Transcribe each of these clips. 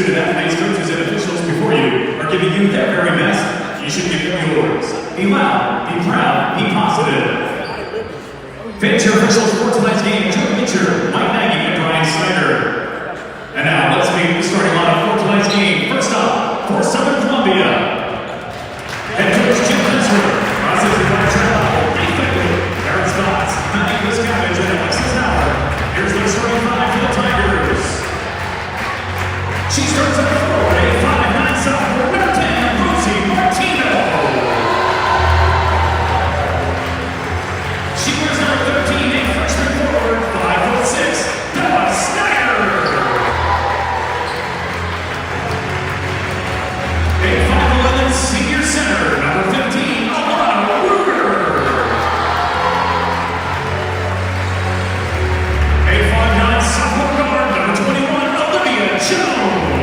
student athletes, coaches, and officials before you are giving you their very best. You should give them yours. Be loud, be proud, be positive. Fans, your officials for tonight's game, Joe Mitchell, Mike Nagy, and Brian Snyder. And now, let's meet the starting lineup for tonight's game. First up, for Southern Columbia, head coach Jim Messer, offensive director, Aaron Scott, Nicholas Cabbage, and Alexis Howard. Here's their starting five for the Tigers. She starts at 4, a 5'9" sophomore, number 10, Rosie Martino. She wears number 13, a freshman forward, 5'6", Bella Snyder. A 5'11" senior center, number 15, Alana Ruger. A 5'9" sophomore guard, number 21, Olivia Jones.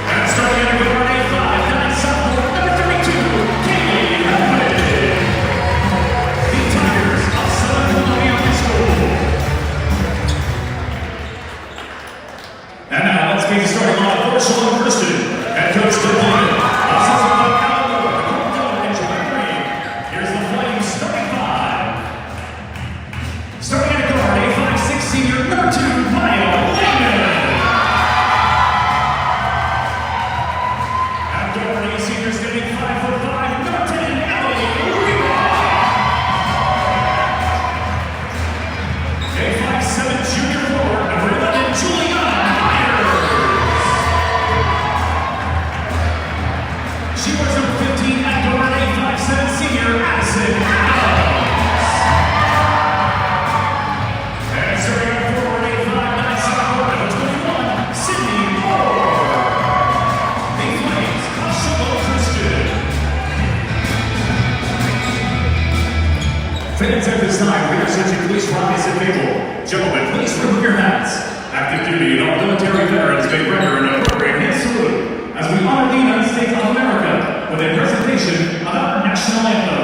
And starting at a guard, a 5'9" sophomore, number 32, Katie Hubbard. The Tigers of Southern Columbia High School. And now let's meet the starting lineup for Shalom Christian. Head coach Dick Lehman, offensive coach Alan Moore, Colton and Joanne Green. Here's the Flames starting five. Starting at guard, a 5'6" senior, number 2, Maya Lehman. At guard, a senior standing 5'5", number 10, Ellie Reba. A 5'7" junior forward, number 11, Juliana Myers. She wears number 15 at guard, a 5'7" senior, Addison Adams. And starting at forward, a 5'9" sophomore, number 21, Sydney Moore. The Flames of Shalom Christian. Fans at this time, we are searching please rise and table. Gentlemen, please remove your hats. Active duty and all military veterans may render an appropriate hand salute as we honor the United States of America with a presentation of our national anthem.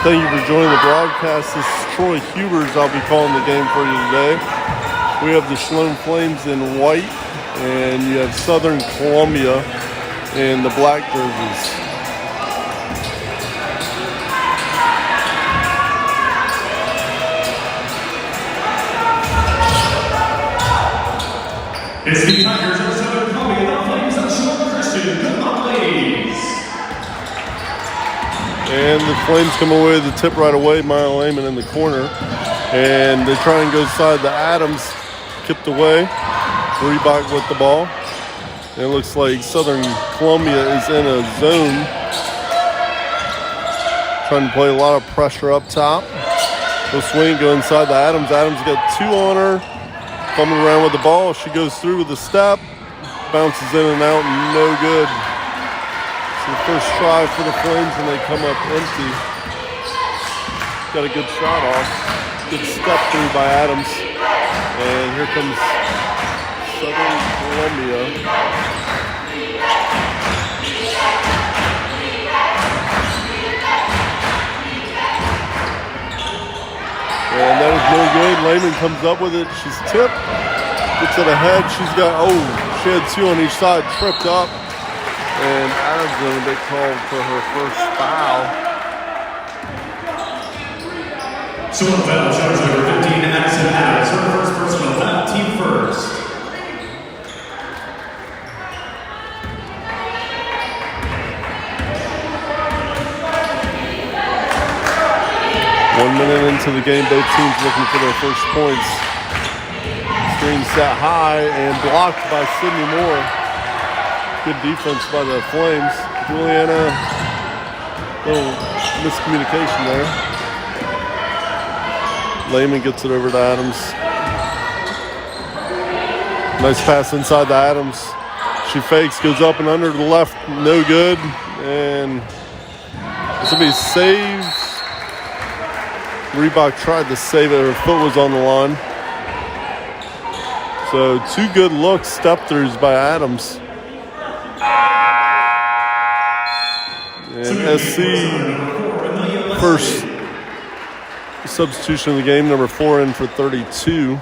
Thank you for joining the broadcast. This is Troy Hubers. I'll be calling the game for you today. We have the Shalom Flames in white, and you have Southern Columbia in the black jerseys. It's the Tigers of Southern Columbia, the Flames of Shalom Christian. Good luck, ladies. And the Flames come away with the tip right away. Maya Lehman in the corner. And they try and go side to Adams. Kipped away. Reebok with the ball. And it looks like Southern Columbia is in a zone. Trying to play a lot of pressure up top. Go swing, go inside to Adams. Adams got 2 on her. Fumbling around with the ball. She goes through with a step. Bounces in and out, no good. The first try for the Flames, and they come up empty. Got a good shot off. Good step through by Adams. And here comes Southern Columbia. no good. Lehman comes up with it. She's tipped. Gets it ahead. She's got, she had two on each side, tripped up. And Adams going to be called for her first foul. So on foul, charge number 15, Addison Adams, her first personal foul, team first. One minute into the game, both teams looking for their first points. Screen set high and blocked by Sydney Moore. Good defense by the Flames. Juliana, little miscommunication there. Lehman gets it over to Adams. Nice pass inside to Adams. She fakes, goes up and under to the left, no good. And this will be saved. Reebok tried to save it, her foot was on the line. So two good looks, step-throughs by Adams. And SC, first substitution of the game, number 4 in for 32.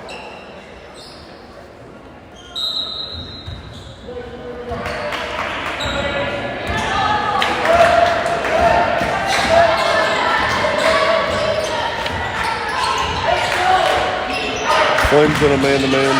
Flames in a man-to-man.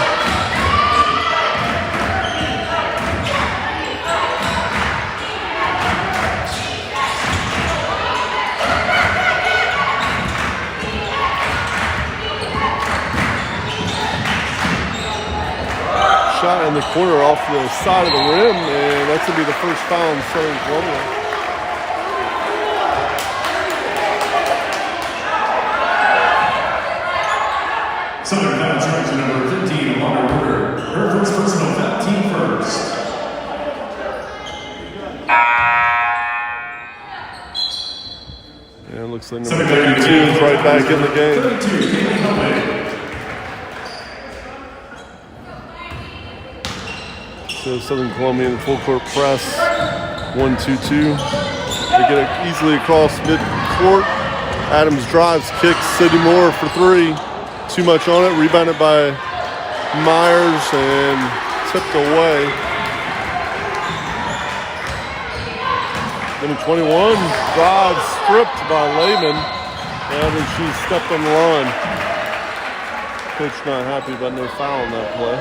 Shot in the corner off the side of the rim, and that's going to be the first foul in Southern Columbia. Southern foul charge number 15, Lauren Porter. Her first personal foul, team first. And it looks like number 32 is right back in the game. 32, Kaylee Helwig. So Southern Columbia in the full court press. 1-2-2. They get it easily across mid-court. Adams drives, kicks, Sydney Moore for three. Too much on it, rebounded by Myers and tipped away. Number 21, drive stripped by Lehman. And then she stepped on the line. Coach not happy about no foul on that play.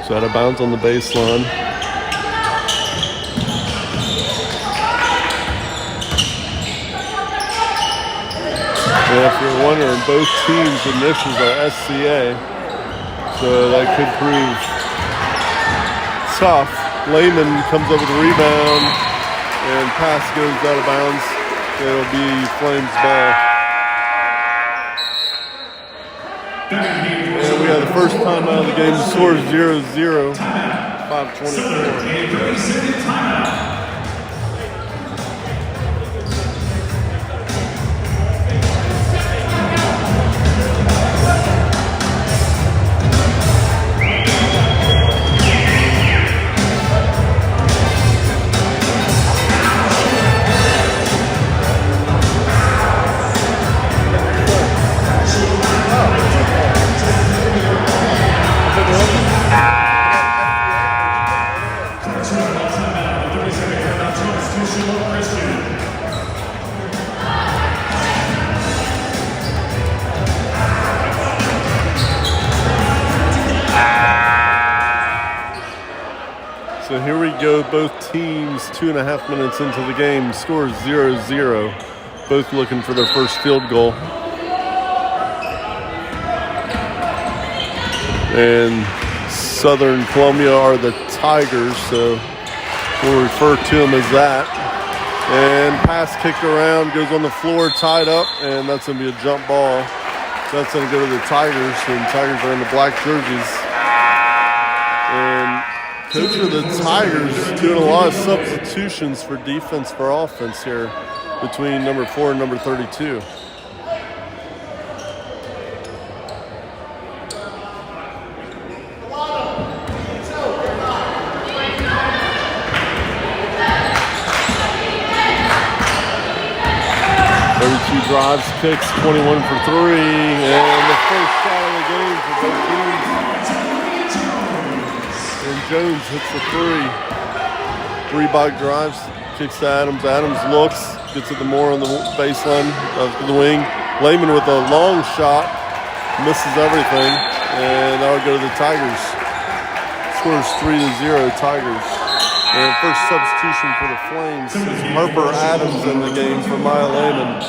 So out of bounds on the baseline. And if you're wondering, both teams' initials are SCA. So that could prove tough. Lehman comes up with a rebound and pass goes out of bounds. It'll be Flames ball. And we have the first time out of the game. The score is 0-0. 5:24. So here we go, both teams 2.5 minutes into the game. Score is 0-0. Both looking for their first field goal. And Southern Columbia are the Tigers, so we'll refer to them as that. And pass kicked around, goes on the floor, tied up, and that's going to be a jump ball. That's going to go to the Tigers, and Tigers are in the black jerseys. And coach of the Tigers doing a lot of substitutions for defense for offense here between number 4 and number 32. drives, kicks, 21 for 3, and the first shot of the game for both teams. And Jones hits the 3. Reebok drives, kicks to Adams. Adams looks, gets it to Moore on the baseline of the wing. Lehman with a long shot, misses everything, and that'll go to the Tigers. Scores 3-0 Tigers. And first substitution for the Flames is Harper Adams in the game for Maya Lehman.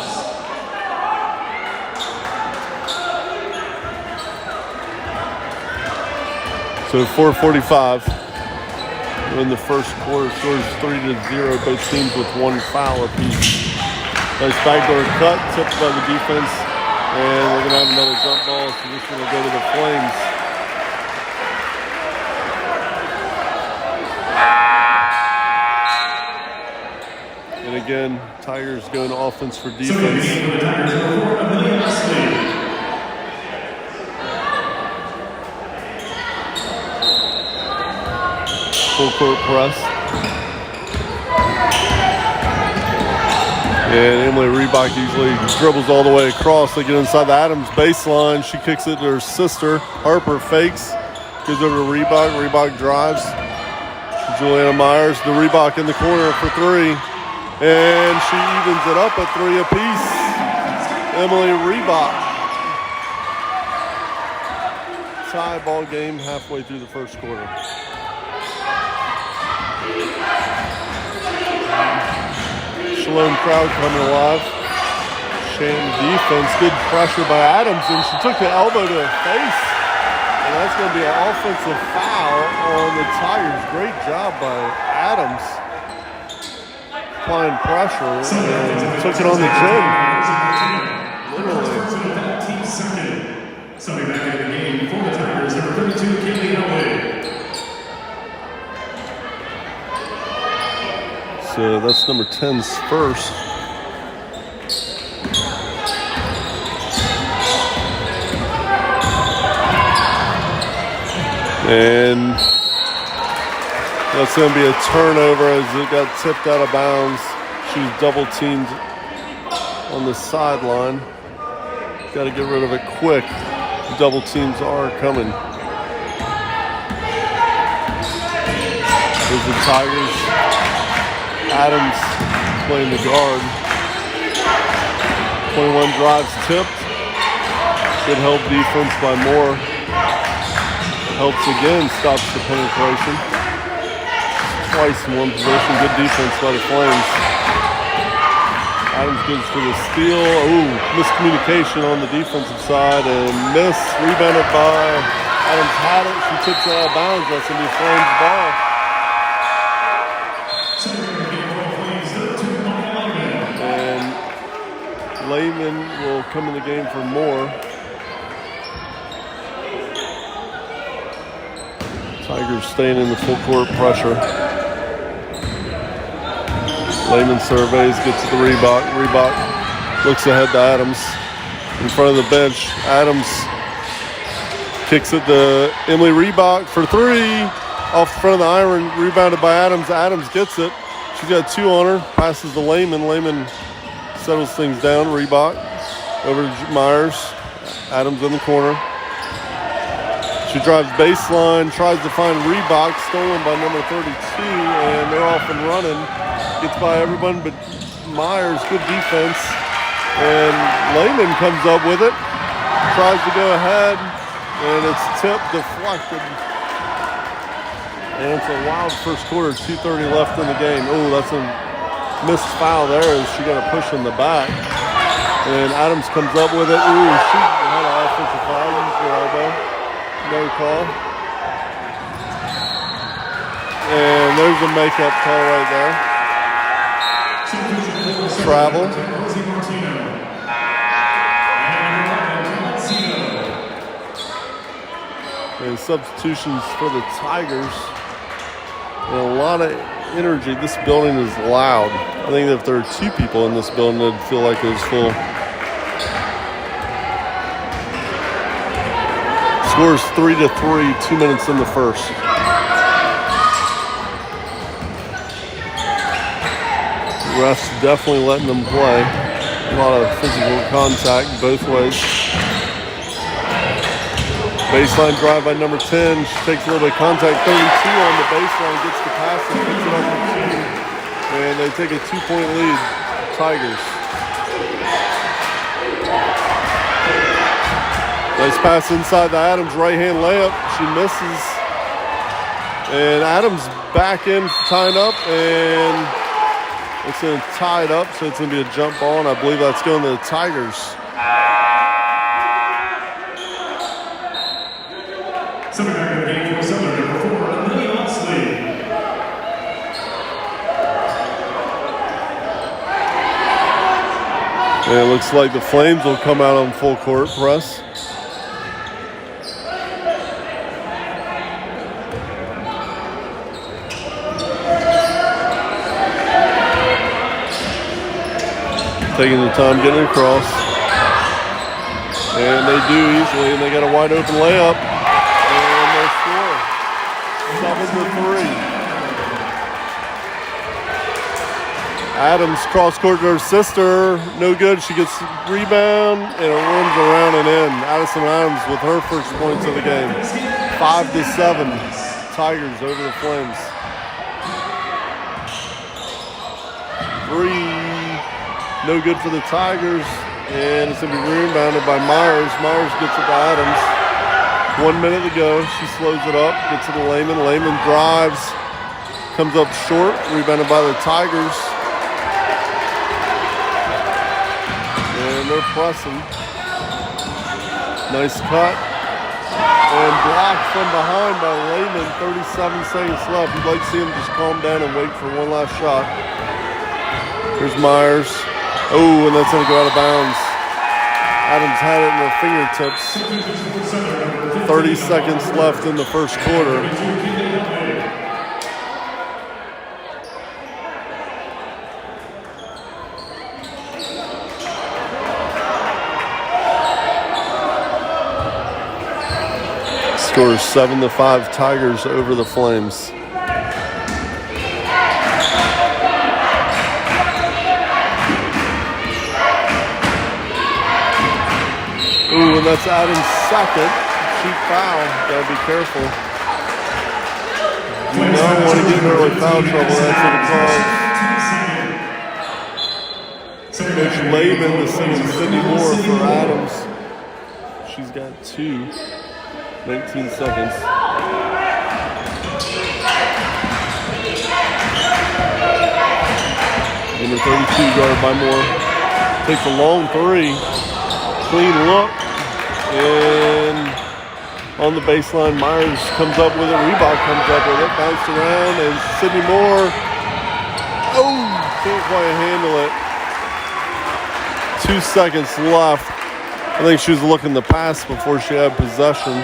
So 4:45 in the first quarter, scores 3-0. Both teams with one foul apiece. Nice backdoor cut, tipped by the defense, and we're gonna have another jump ball. So this one will go to the Flames. And again, Tigers going offense for defense. Full court press. And Emily Reebok usually dribbles all the way across. They get inside the Adams baseline. She kicks it to her sister. Harper fakes. Goes over to Reebok. Reebok drives. Juliana Myers. The Reebok in the corner for 3. And she evens it up at 3 apiece. Emily Reebok. Tie ball game halfway through the first quarter. Shalom crowd coming alive. Shane defense. Good pressure by Adams. And she took the elbow to her face. And that's going to be an offensive foul on the Tigers. Great job by Adams. Applying pressure and took it on the chin. Literally. Somebody back in the game for the Tigers, number 32, PIAA. So that's number 10's first. And that's going to be a turnover as it got tipped out of bounds. She was double teamed on the sideline. Got to get rid of it quick. Double teams are coming. There's the Tigers. Adams playing the guard. 21 drives tipped. Good help defense by Moore. Helps again, stops the penetration. Twice in one position. Good defense by the Flames. Adams goes for the steal. Ooh, miscommunication on the defensive side and miss. Rebounded by Adams. Had it. She tips it out of bounds. That's going to be Flames ball. Lehman will come in the game for Moore. Tigers staying in the full court pressure. Lehman surveys, gets to the Reebok. Reebok looks ahead to Adams. In front of the bench, Adams kicks it to Emily Reebok for 3. Off the front of the iron, rebounded by Adams. Adams gets it. She's got 2 on her. Passes to Lehman. Lehman settles things down. Reebok over to Myers. Adams in the corner. She drives baseline, tries to find Reebok, stolen by number 32, and they're off and running. Gets by everyone but Myers. Good defense. And Lehman comes up with it. Tries to go ahead, and it's tipped, deflected. And it's a wild first quarter, 2:30 left in the game. Oh, that's a missed foul there as she got a push in the back. And Adams comes up with it. Ooh, she had an offensive foul. Used her elbow. No call. And there's a makeup call right there. Travel. And substitutions for the Tigers. And a lot of energy. This building is loud. I think if there were 2 people in this building, it'd feel like it was full. Scores 3-3, 2 minutes in the first. Refs definitely letting them play. A lot of physical contact both ways. Baseline drive by number 10. She takes a little bit of contact. 32 on the baseline, gets the pass and puts it up for 2. And they take a 2-point lead. Tigers. Nice pass inside the Adams right-hand layup. She misses. And Adams back in, tying up, and it's going to tie it up, so it's going to be a jump ball, and I believe that's going to the Tigers. Something back in the game for Southern, number 4, Lily Oxley. And it looks like the Flames will come out on full court press. Taking the time getting across. And they do easily, and they got a wide open layup. And they score. 7-3. Adams cross court to her sister. No good. She gets rebound, and it runs around and in. Addison Adams with her first points of the game. 5-7. Tigers over the Flames. 3. No good for the Tigers, and it's going to be rebounded by Myers. Myers gets it to Adams. 1 minute to go. She slows it up, gets it to Lehman. Lehman drives, comes up short, rebounded by the Tigers. And they're pressing. Nice cut. And blocked from behind by Lehman. 37 seconds left. You'd like to see him just calm down and wait for one last shot. Here's Myers. Oh, and that's going to go out of bounds. Adams had it in her fingertips. 30 seconds left in the first quarter. Score is 7-5 Tigers over the Flames. Ooh, and that's Adams' second. Cheap foul. Gotta be careful. You don't want to get in early foul trouble. That's what it calls. Coach Lehman, the second Sydney Moore for Adams. She's got 2. 19 seconds. Number 32 guarded by Moore. Takes a long 3. Clean look. And on the baseline, Myers comes up with it. Reebok comes up with it. Bounced around. And Sydney Moore. Oh, can't quite handle it. 2 seconds left. I think she was looking to pass before she had possession.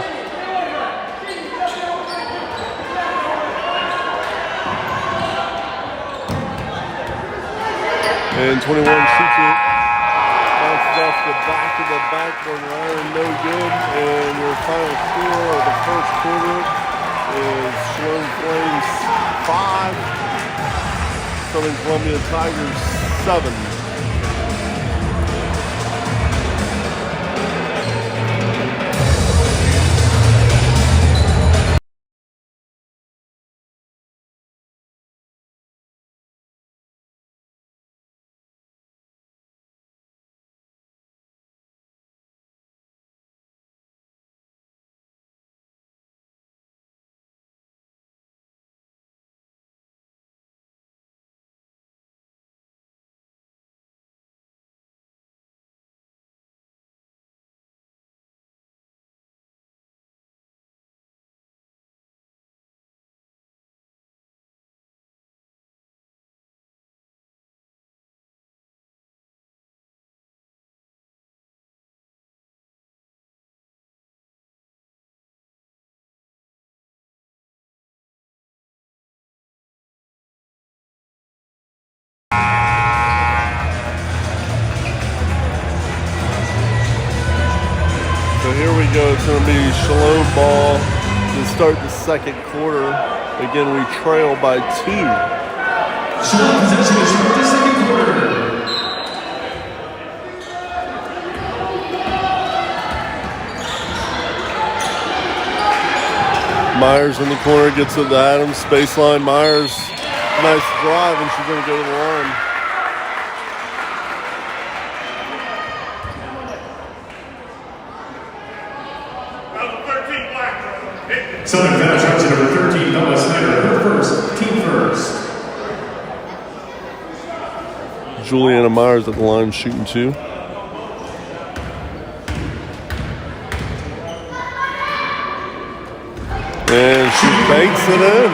And 21 shoots it. Bounces off the back of the backboard iron, no good. And your final score of the first quarter is Sloan Flames 5, Southern Columbia Tigers 7. So here we go. It's going to be Shalom ball to start the second quarter. Again, we trail by 2. Shalom possession to start the second quarter. Myers in the corner, gets it to Adams, baseline. Myers, nice drive, and she's going to go to the line. Southern foul charge number 13, Bella Snyder, her first, team first. Juliana Myers at the line shooting 2. And she banks it in.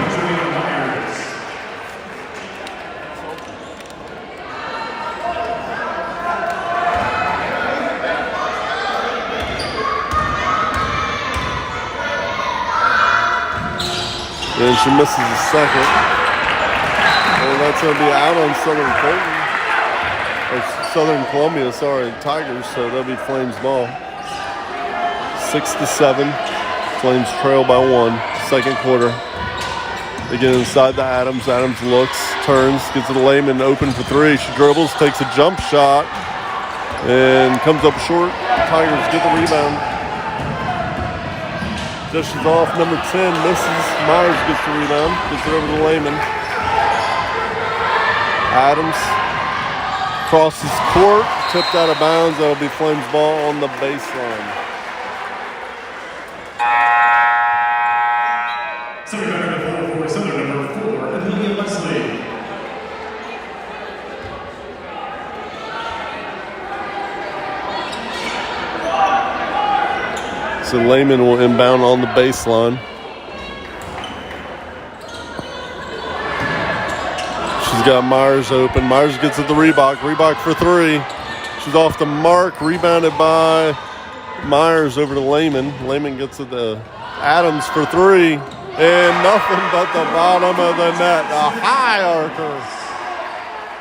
And she misses the second. And that's going to be out on Southern Colton. Or Southern Columbia, sorry, Tigers. So that'll be Flames ball. 6-7. Flames trail by 1. Second quarter. They get inside the Adams. Adams looks, turns, gets it to Lehman, open for 3. She dribbles, takes a jump shot, and comes up short. Tigers get the rebound. Dishes off, number 10 misses. Myers gets the rebound, gets it over to Lehman. Adams crosses court, tipped out of bounds. That'll be Flames ball on the baseline. Southern number 4, Southern number 4, Amelia Leslie. So Lehman will inbound on the baseline. She's got Myers open. Myers gets it to Reebok. Reebok for 3. She's off the mark. Rebounded by Myers over to Lehman. Lehman gets it to Adams for 3. And nothing but the bottom of the net. A high archer.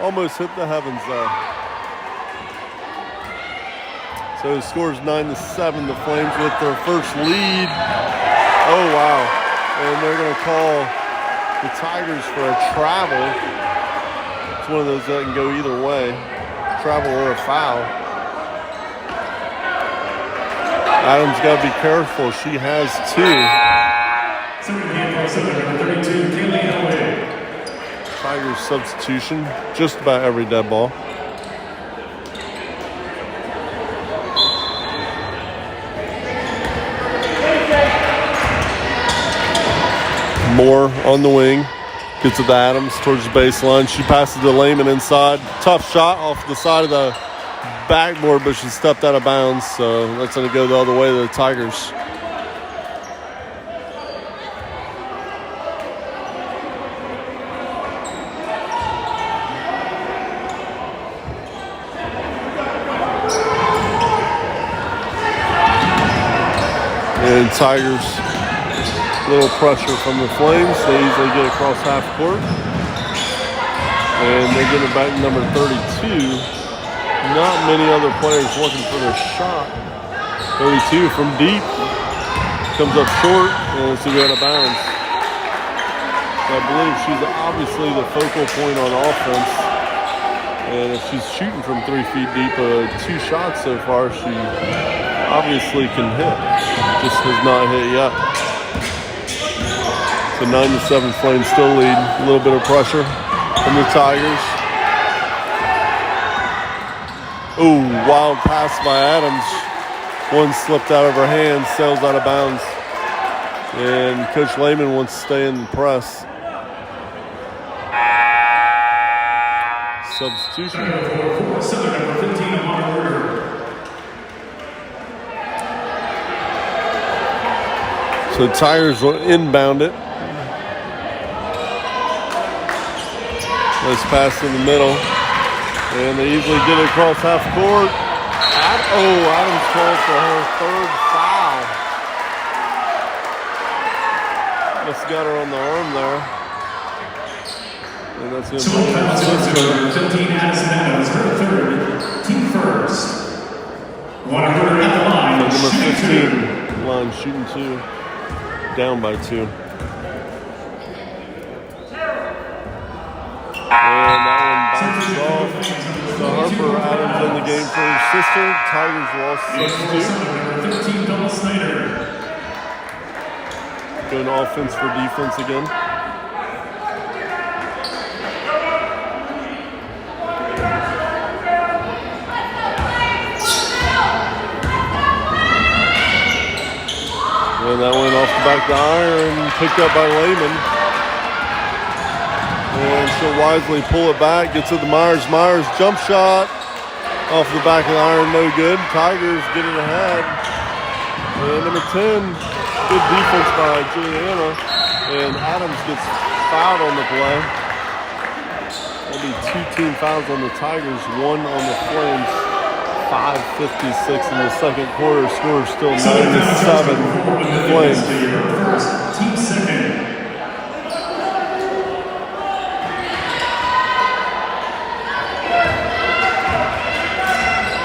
Almost hit the heavens there. So the score is 9-7. The Flames with their first lead. Oh, wow. And they're going to call the Tigers for a travel. It's one of those that can go either way. Travel or a foul. Adams got to be careful. She has 2. Number 32, Kaylee Elway. Tigers substitution, just about every dead ball. Moore on the wing, gets it to Adams towards the baseline. She passes to Lehman inside. Tough shot off the side of the backboard, but she stepped out of bounds, so that's going to go the other way to the Tigers. And Tigers, a little pressure from the Flames. They easily get across half court. And they get it back to number 32. Not many other players looking for their shot. 32 from deep. Comes up short, and it's out of bounds. I believe she's obviously the focal point on offense. And if she's shooting from 3 feet deep, 2 shots so far, she obviously can hit. Just has not hit yet. So 9-7 Flames still lead. A little bit of pressure from the Tigers. Ooh, wild pass by Adams. One slipped out of her hand, sails out of bounds. And Coach Lehman wants to stay in the press. Substitution. Number 15, Amara Werder. So Tigers will inbound it. Nice pass in the middle. And they easily get it across half court. Adams calls for her 3rd foul. Just got her on the arm there. And that's going to be 15 Addison Adams, her 3rd, team first. One her at the line. Number 15, line shooting 2. Down by 2. And that one bounces off. So Harper Adams in the game for his sister. Tigers lost 6-2. Number 13, Bella Snyder. Going offense for defense again. And that went off the back of the iron, picked up by Lehman. And she'll wisely pull it back, gets it to Myers. Myers jump shot off the back of the iron, no good. Tigers get it ahead. And number 10, good defense by Juliana. And Adams gets fouled on the play. That'll be 2 team fouls on the Tigers, 1 on the Flames. 5:56 in the second quarter. Score still 9-7. Flames. Team second.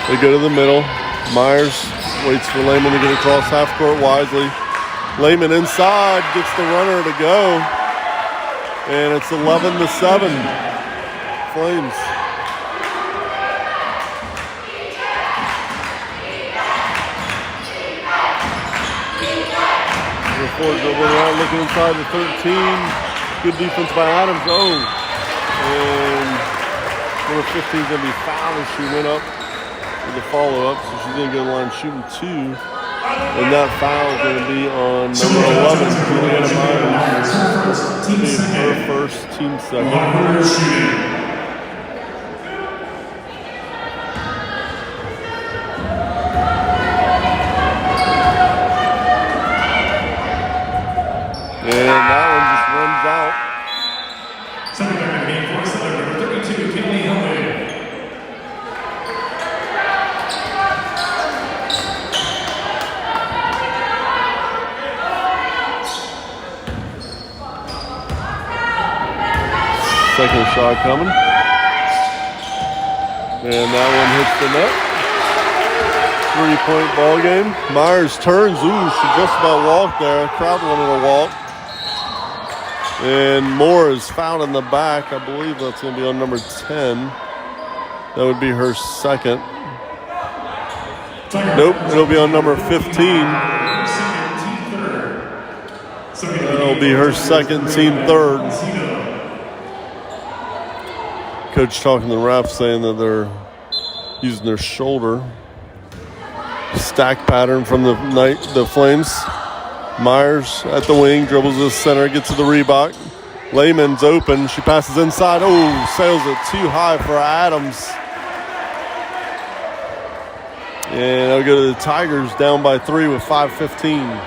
They go to the middle. Myers waits for Lehman to get across half court wisely. Lehman inside, gets the runner to go. And it's 11-7. Flames. Ford dribbling around, looking inside the 13. Good defense by Adams. Oh, and number 15 is going to be fouled as she went up with the follow-up, so she's going to go to the line shooting 2. And that foul is going to be on number 11, Juliana Myers. Her first, team second. And that one just runs out. Second back in the game for Southern, number 32, Kelly Helwig. Second shot coming. And that one hits the net. 3-point ball game. Myers turns. Ooh, she just about walked there. Crowd wanted to walk. And Moore is fouled in the back. I believe that's going to be on number 10. That would be her second. Nope, it'll be on number 15. That'll be her second, team third. Coach talking to the refs saying that they're using their shoulder. Stack pattern from the Flames. Myers at the wing, dribbles to the center, gets to the Reebok. Lehman's open. She passes inside. Oh, sails it too high for Adams. And I'll go to the Tigers down by 3 with 5:15.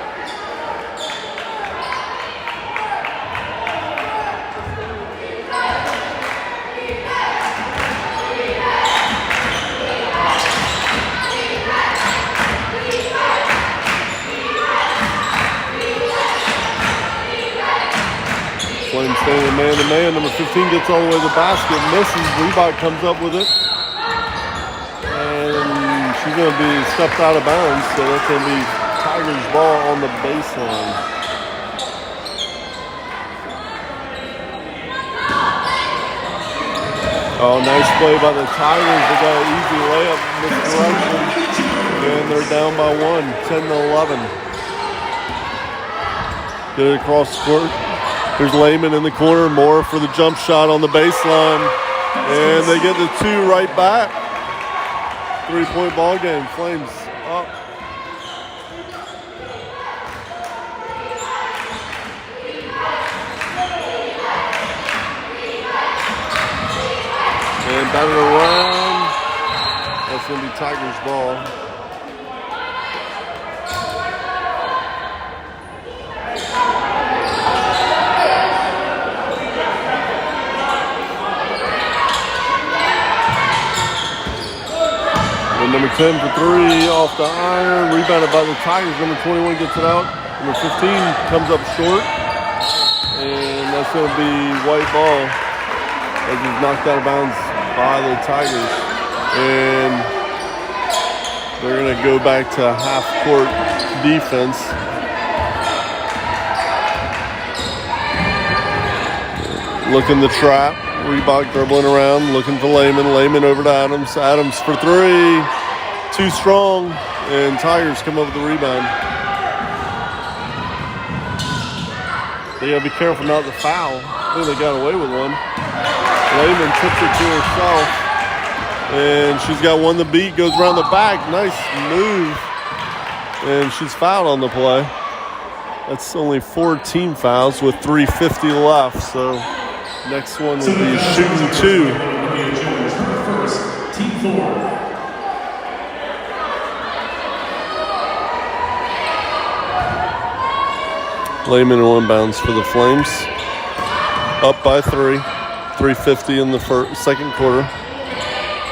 Flames standing man-to-man. Number 15 gets all the way to the basket, misses. Reebok comes up with it. And she's going to be stepped out of bounds, so that's going to be Tigers ball on the baseline. Oh, nice play by the Tigers. They got an easy layup misdirection. And they're down by 1, 10-11. Get it across the court. There's Lehman in the corner. Moore for the jump shot on the baseline. And they get the 2 right back. 3-point ball game. Flames up. And batted around. That's going to be Tigers ball. Number 10 for 3 off the iron. Rebounded by the Tigers. Number 21 gets it out. Number 15 comes up short. And that's going to be white ball as he's knocked out of bounds by the Tigers. And they're going to go back to half-court defense. Looking the trap. Reebok dribbling around, looking for Lehman. Lehman over to Adams. Adams for 3. Too strong, and Tigers come up with the rebound. They got to be careful not to foul. I think they got away with one. Lehman tipped it to herself. And she's got one to beat. Goes around the back. Nice move. And she's fouled on the play. That's only 4 team fouls with 3:50 left. So next one will be shooting 2. First, team 4. Lehman inbounds for the Flames. Up by 3. 3:50 in the second quarter.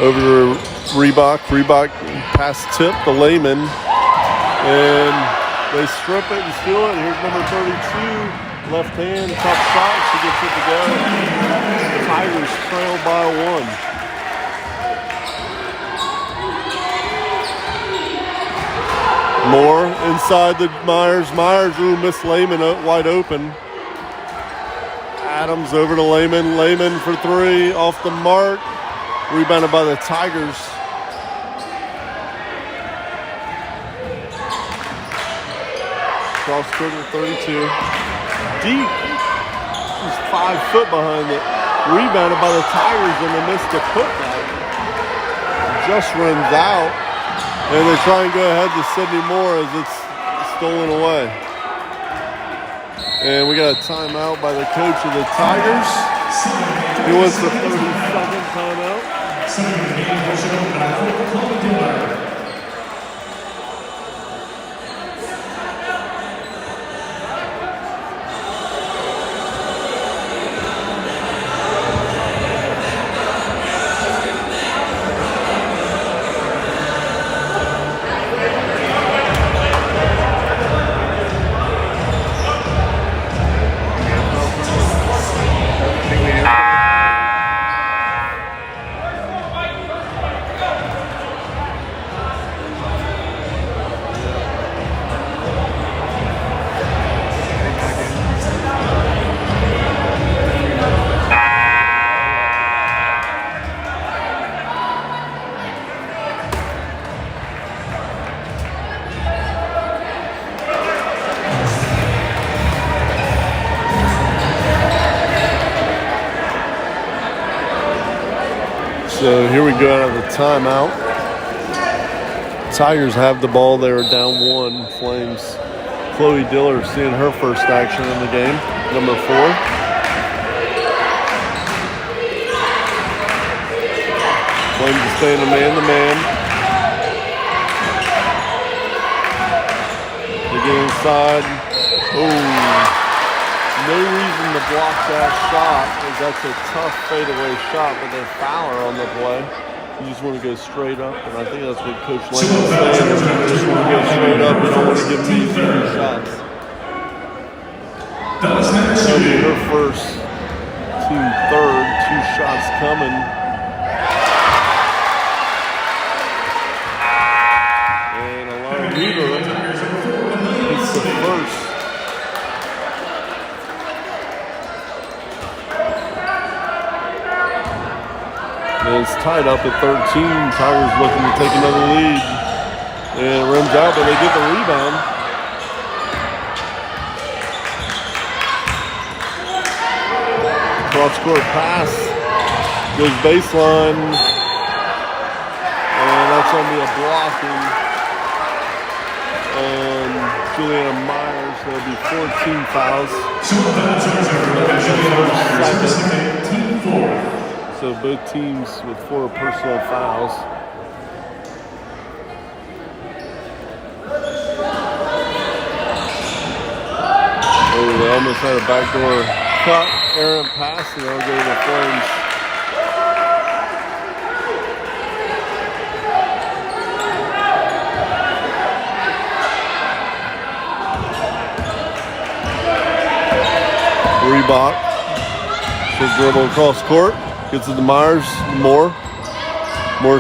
Over to Reebok. Reebok pass tip to Lehman. And they strip it and steal it. Here's number 32. Left hand, tough shot. She gets it to go. Tigers trail by 1. Moore inside the Myers. Myers, missed Lehman wide open. Adams over to Lehman. Lehman for 3, off the mark. Rebounded by the Tigers. Cross court to 32. Deep. He's 5 foot behind it. Rebounded by the Tigers and they missed the putback. Just runs out. And they try and go ahead to Sydney Moore as it's stolen away. And we got a timeout by the coach of the Tigers. He wants the 30-second timeout. So here we go out of the timeout. Tigers have the ball. They were down 1. Flames. Chloe Diller seeing her first action in the game. Number 4. Flames staying a man-to-man. They get inside. Oh. No reason to block that shot, because that's a tough fadeaway shot, but they foul her on the play. You just want to go straight up, and I think that's what Coach Lane is saying. You just want to go straight up. You don't want to give me 3 shots. That'll be her first team third. 2 shots coming. And Alana Weaver hits the first. And it's tied up at 13. Tigers looking to take another lead. And it rims out, but they get the rebound. Cross-court pass. Goes baseline. And that's going to be a blocking. And Juliana Myers, there'll be 14 fouls. Team 4. So both teams with 4 personal fouls. Oh, they almost had a backdoor cut, errant pass, and they'll go to the Flames. Reebok. She'll dribble across court. Gets it to Myers. Moore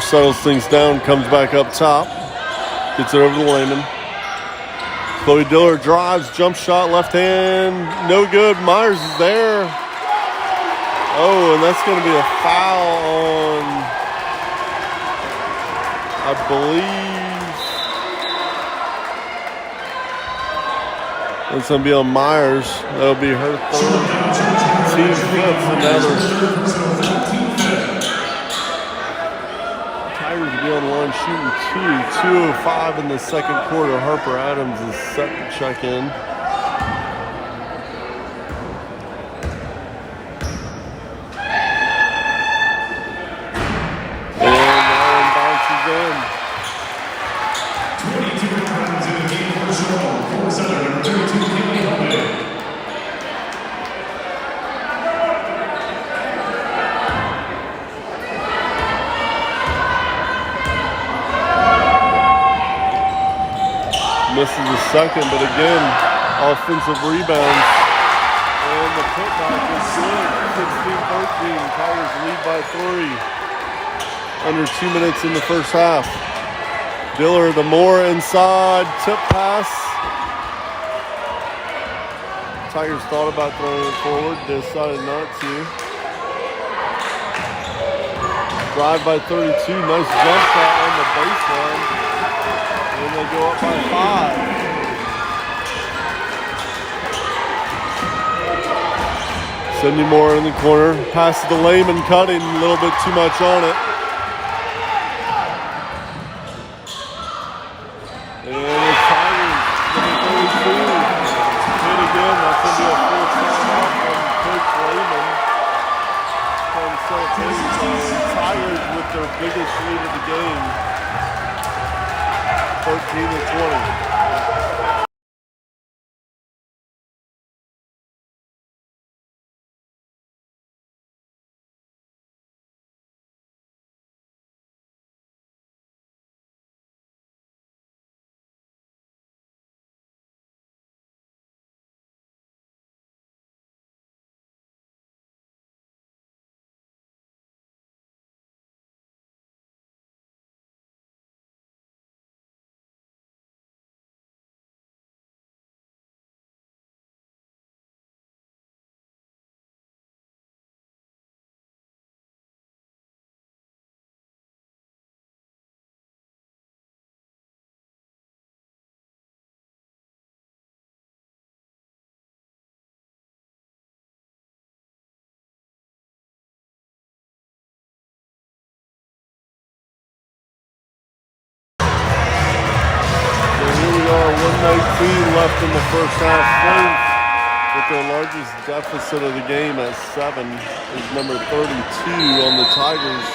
settles things down, comes back up top. Gets it over to Lehman. Chloe Diller drives, jump shot, left hand, no good. Myers is there. Oh, and that's going to be a foul on, I believe, It's going to be on Myers. That'll be her third, team fifth, and now Tigers will be on the line shooting 2:05 in the second quarter. Harper Adams is set to check in. Misses the second, but again, offensive rebounds. And the putback is good. 16-13. Tigers lead by 3. Under 2 minutes in the first half. Diller to Moore inside. Tip pass. Tigers thought about throwing it forward. Decided not to. Drive by 32. Nice jump shot on the baseline. And they go up by 5. Sydney Moore in the corner. Passes to Lehman, cutting a little bit too much on it. And the Tigers, number 32, hit again. That's going to be a full timeout from Coach Lehman. From Tigers with their biggest lead of the game. 13-20. Left in the first half. Flames with their largest deficit of the game at 7 is number 32 on the Tigers,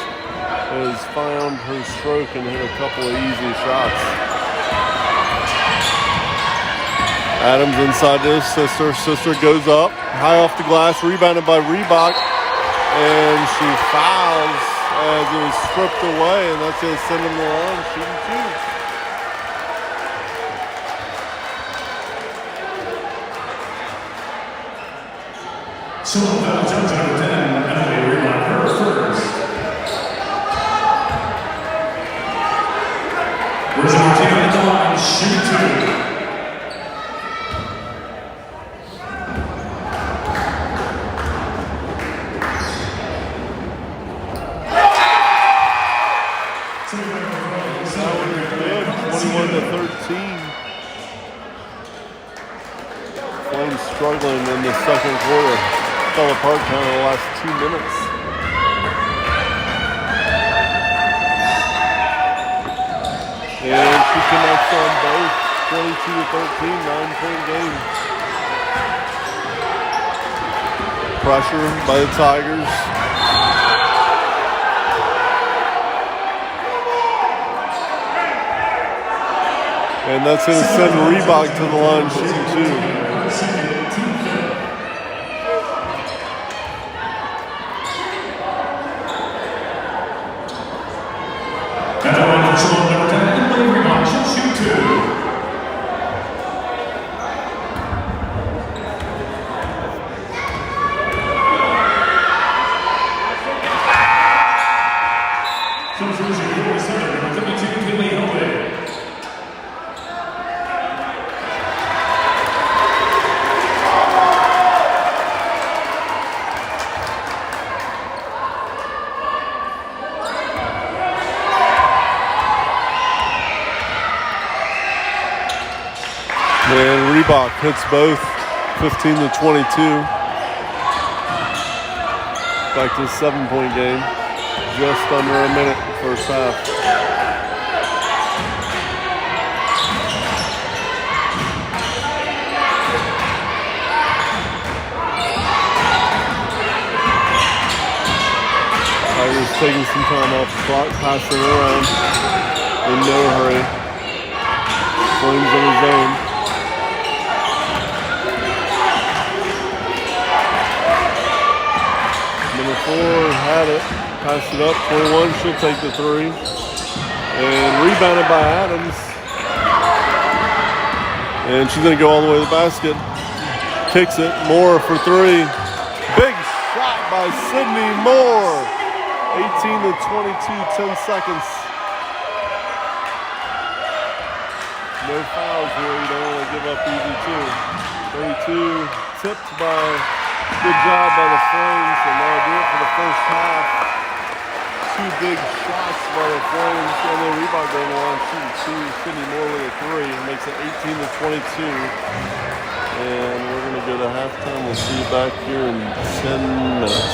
has found her stroke and hit a couple of easy shots. Adams inside to his sister. Sister goes up, high off the glass, rebounded by Reebok, and she fouls as it was stripped away, and that's going to send them to the line shooting 2. So foul jump to number 10, Emily Reebok, her first. Rosa Martino at the line, shooting 2. Flames struggling in the second quarter. Fell apart kind of the last 2 minutes. And she connects on both. 22-13, 9-point game. Pressure by the Tigers. And that's going to send Reebok to the line shooting 2. Reebok hits both, 15-22. Back to a 7-point game. Just under a minute first half. Tigers taking some time off the clock, passing around in no hurry. Flames on his own. Number 4 had it. Passed it up. 21. She'll take the 3. And rebounded by Adams. And she's going to go all the way to the basket. Kicks it. Moore for 3. Big shot by Sydney Moore. 18-22, 10 seconds. No fouls here. You don't want to give up easy too. 32 tipped by, good job by the Flames, and that'll do it for the first half. 2 big shots by the Flames, and then Reebok going along shooting 2. Sydney Moore with a 3. It makes it 18-22. And we're going to go to halftime. We'll see you back here in 10 minutes.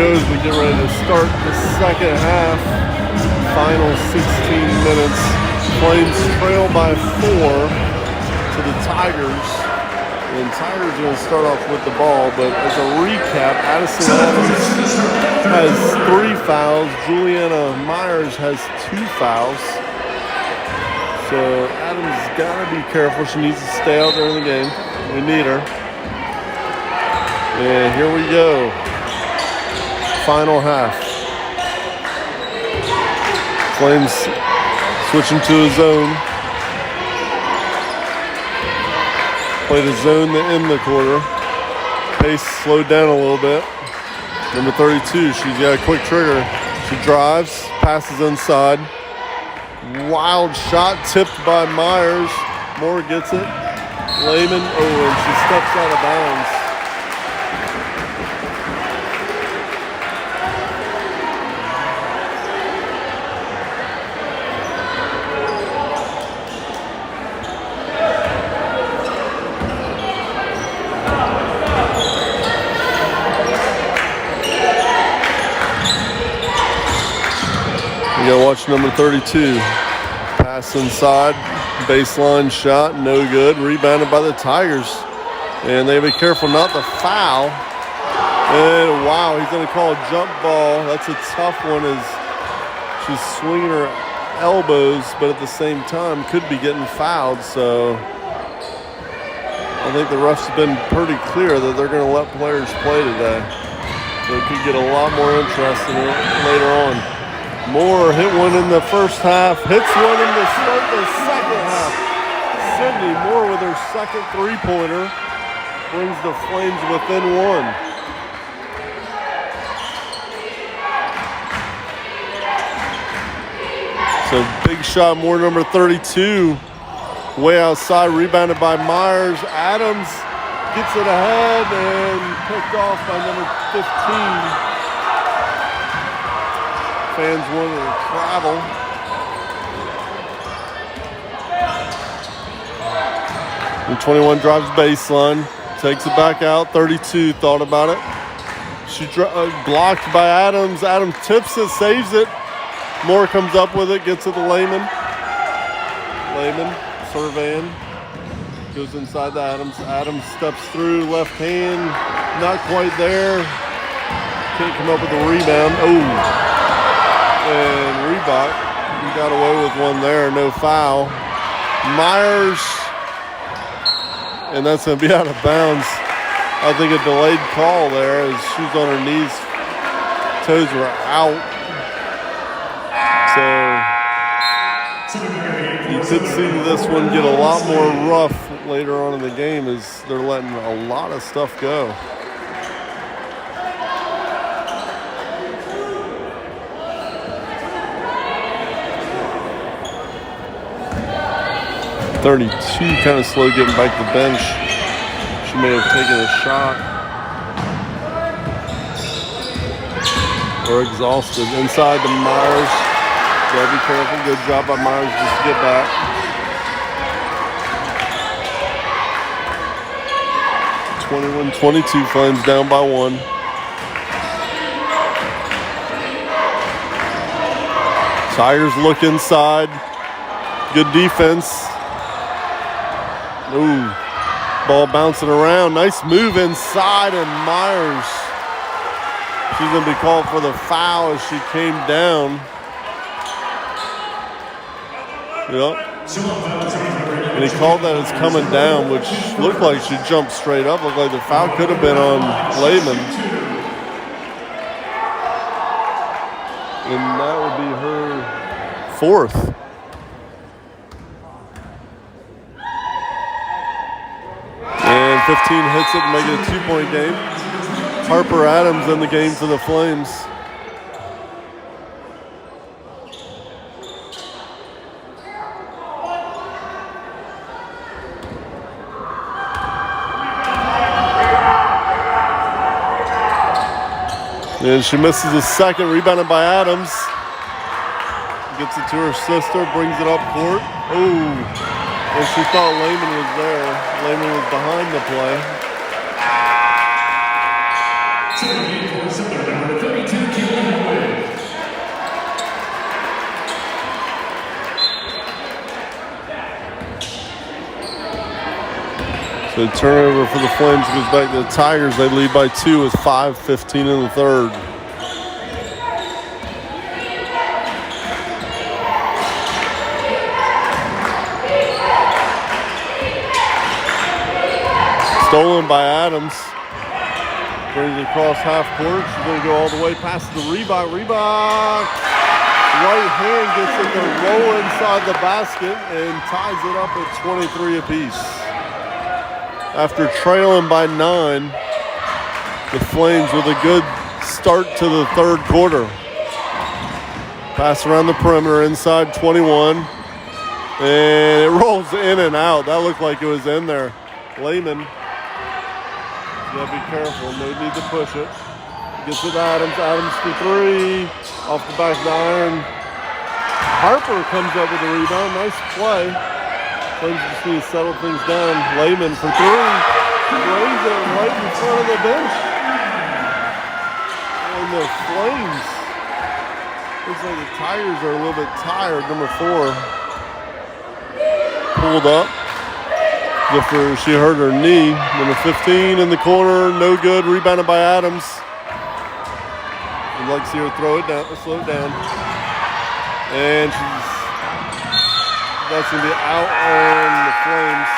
goes. We get ready to start the second half. Final 16 minutes. Flames trail by 4 to the Tigers. And Tigers are going to start off with the ball, but as a recap, Addison Adams has 3 fouls. Juliana Myers has 2 fouls. So Adams got to be careful. She needs to stay out there in the game. We need her. And here we go. Final half. Flames switching to a zone. Played a zone to end the quarter. Pace slowed down a little bit. Number 32, she's got a quick trigger. She drives, passes inside. Wild shot tipped by Myers. Moore gets it. Lehman, and she steps out of bounds. You gotta watch number 32. Pass inside, baseline shot, no good. Rebounded by the Tigers. And they be careful not to foul. And wow, he's gonna call a jump ball. That's a tough one as she's swinging her elbows, but at the same time could be getting fouled. So I think the refs have been pretty clear that they're gonna let players play today. So it could get a lot more interest in it later on. Moore hit one in the first half, hits one in the start of the second half. Sydney Moore with her second three-pointer brings the Flames within 1. So big shot, Moore number 32, way outside, rebounded by Myers. Adams gets it ahead and picked off by number 15. Fans wanted to travel. And 21 drives baseline, takes it back out. 32 thought about it. She blocked by Adams. Adams tips it, saves it. Moore comes up with it, gets it to Lehman. Lehman surveying. Goes inside to Adams. Adams steps through, left hand, not quite there. Can't come up with a rebound. Oh. And Reebok, he got away with one there, no foul. Myers, and that's going to be out of bounds. I think a delayed call there as she's on her knees. Toes were out. So you could see this one get a lot more rough later on in the game as they're letting a lot of stuff go. 32, kind of slow getting back to the bench. She may have taken a shot. Or exhausted. Inside to Myers. Gotta be careful. Good job by Myers just to get back. (21-22) Flames down by 1. Tigers look inside. Good defense. Ooh, ball bouncing around. Nice move inside, and Myers. She's going to be called for the foul as she came down. Yep. And he called that as coming down, which looked like she jumped straight up. Looked like the foul could have been on Lehman. And that would be her 4th. And 15 hits it to make it a 2-point game. Harper Adams in the game for the Flames. And she misses a second, rebounded by Adams. Gets it to her sister, brings it up court. Oh. And she thought Lehman was there. Lehman was behind the play. So turnover for the Flames goes back to the Tigers. They lead by 2 with 5:15 in the third. Stolen by Adams. Brings it across half court. She's going to go all the way past the Reebok. Reebok. Right hand gets it to roll inside the basket and ties it up at 23 apiece. After trailing by 9, the Flames with a good start to the third quarter. Pass around the perimeter inside 21. And it rolls in and out. That looked like it was in there. Lehman. You gotta be careful. No need to push it. Gets it to Adams. Adams for 3. Off the back of the iron. Harper comes up with a rebound. Nice play. Flames just need to settle things down. Lehman for 3. Raise it right in front of the bench. And the Flames. Looks like the Tigers are a little bit tired. Number 4. Pulled up. She hurt her knee. Number 15 in the corner, no good. Rebounded by Adams. I'd like to see her throw it down, slow it down. And that's going to be out on the Flames.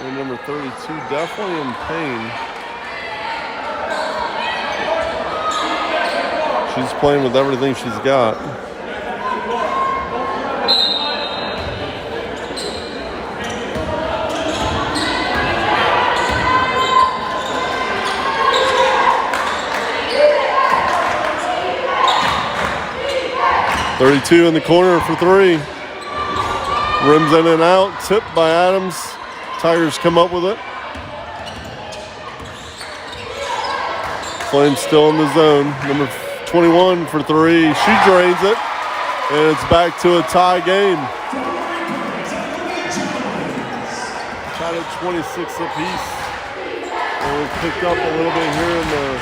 And number 32 definitely in pain. She's playing with everything she's got. .32 in the corner for 3. Rims in and out. Tipped by Adams. Tigers come up with it. Flames still in the zone. Number 21 for 3. She drains it. And it's back to a tie game. Tied at 26 apiece. And we picked up a little bit here in the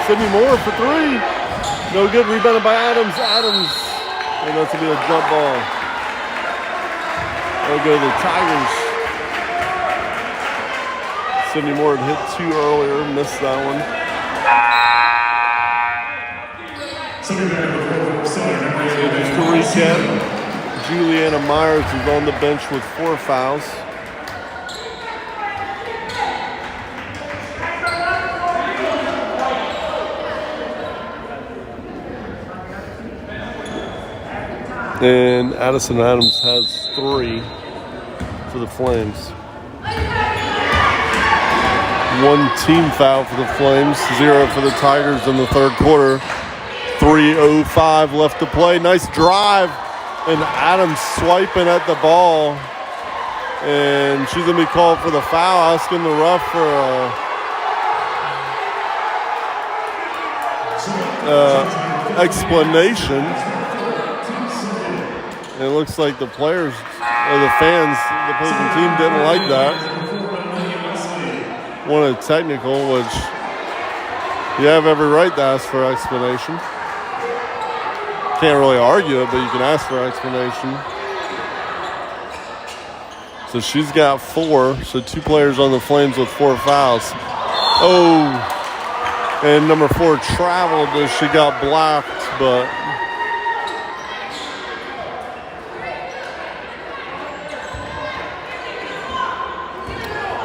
Sydney Moore for 3. No good. Rebounded by Adams. Adams. And that's going to be a jump ball. That'll go to the Tigers. Sydney Moore had hit 2 earlier, missed that one. So just to recap, Juliana Myers is on the bench with 4 fouls. And Addison Adams has 3 for the Flames. 1 team foul for the Flames, 0 for the Tigers in the third quarter. 3:05 left to play. Nice drive. And Adams swiping at the ball. And she's going to be called for the foul, asking the ref for a explanation. It looks like the players or the fans, the opposing team didn't like that. Wanted technical, which you have every right to ask for an explanation. Can't really argue it, but you can ask for an explanation. So she's got 4. So 2 players on the Flames with 4 fouls. Oh, and number 4 traveled as she got blocked, but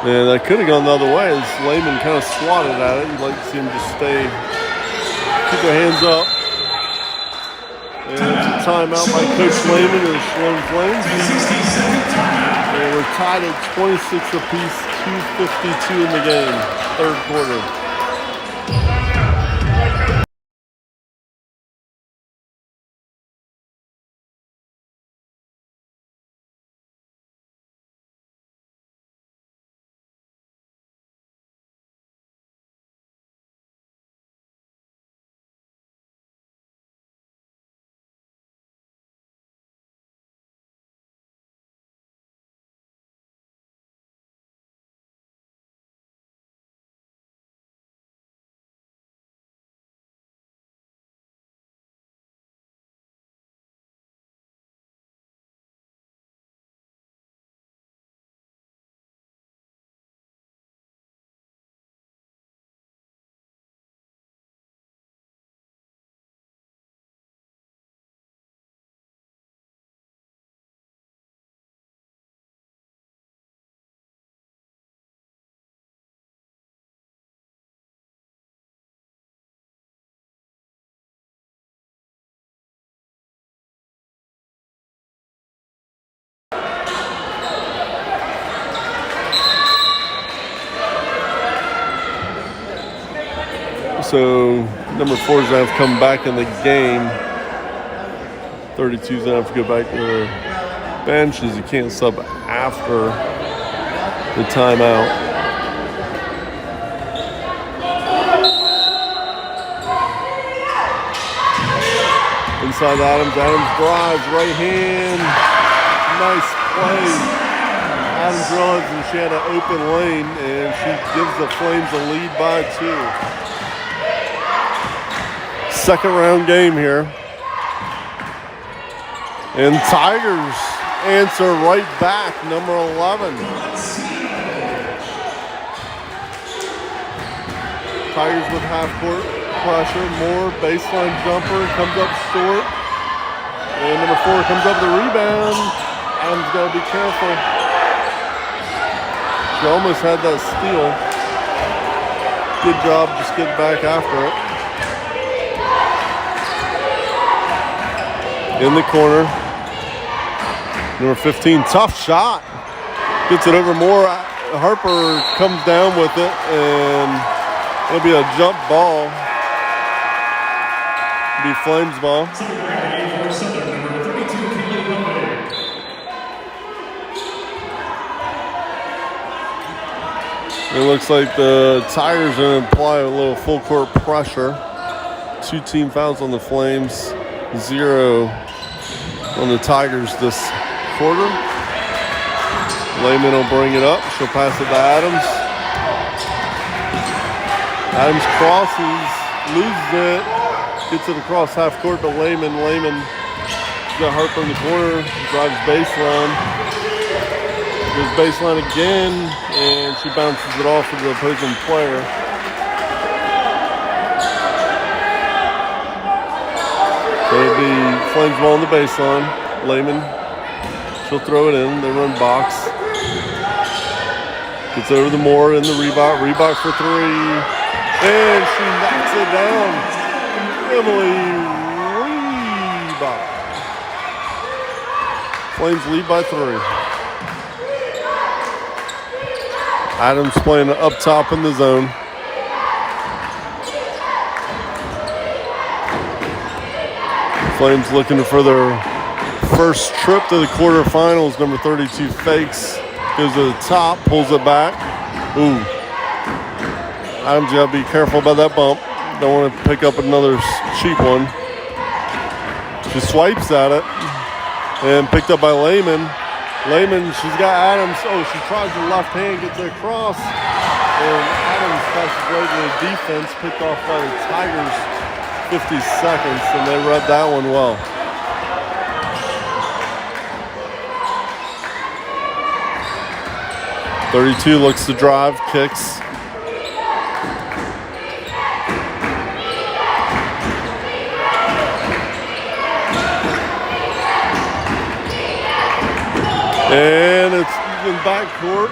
and that could have gone the other way as Lehman kind of swatted at it. You'd like to see him just keep their hands up. And it's a timeout by Coach Lehman of the Sloan Flames. And we're tied at 26 apiece, 2:52 in the game, third quarter. So number 4 is going to have to come back in the game. 32 is going to have to go back to the bench as you can't sub after the timeout. Inside Adams. Adams drives, right hand. Nice play. Adams realized that she had an open lane, and she gives the Flames a lead by 2. Second round game here. And Tigers answer right back, number 11. Tigers with half-court pressure. Moore, baseline jumper, comes up short. And number 4 comes up with the rebound. Adams got to be careful. She almost had that steal. Good job just getting back after it. In the corner. Number 15, tough shot. Gets it over Moore. Harper comes down with it, and it'll be a jump ball. It'll be Flames ball. It looks like the Tigers are going to apply a little full court pressure. 2 team fouls on the Flames, 0 on the Tigers this quarter. Lehman will bring it up. She'll pass it to Adams. Adams crosses, loses it, gets it across half court to Lehman. Lehman got Harper in the corner, drives baseline. Goes baseline again, and she bounces it off of the opposing player. So it'll be Flames ball on the baseline. Lehman, she'll throw it in. They run box. Gets over the Moore in the Reebok. Reebok for 3. And she knocks it down. Emily Reebok. Flames lead by 3. Adams playing up top in the zone. Flames looking for their first trip to the quarterfinals. Number 32 fakes, goes to the top, pulls it back. Ooh. Adams got to be careful about that bump. Don't want to pick up another cheap one. She swipes at it and picked up by Lehman. Lehman, she's got Adams. Oh, she tries the left hand, gets it across. And Adams passes right to the defense, picked off by the Tigers. 50 seconds, and they read that one well. .32 looks to drive, kicks. And it's in backcourt.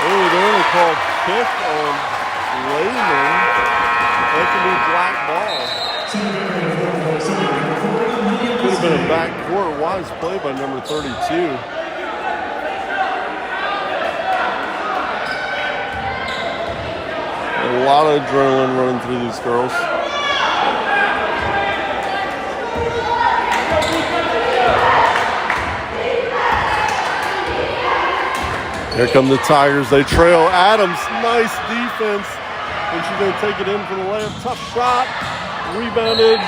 Oh, they're going to call kick on Lehman. That could be black ball. Could have been a backcourt. Wise play by number 32. A lot of adrenaline running through these girls. Here come the Tigers. They trail Adams. Nice defense. And she's going to take it in for the layup. Tough shot. Rebounded.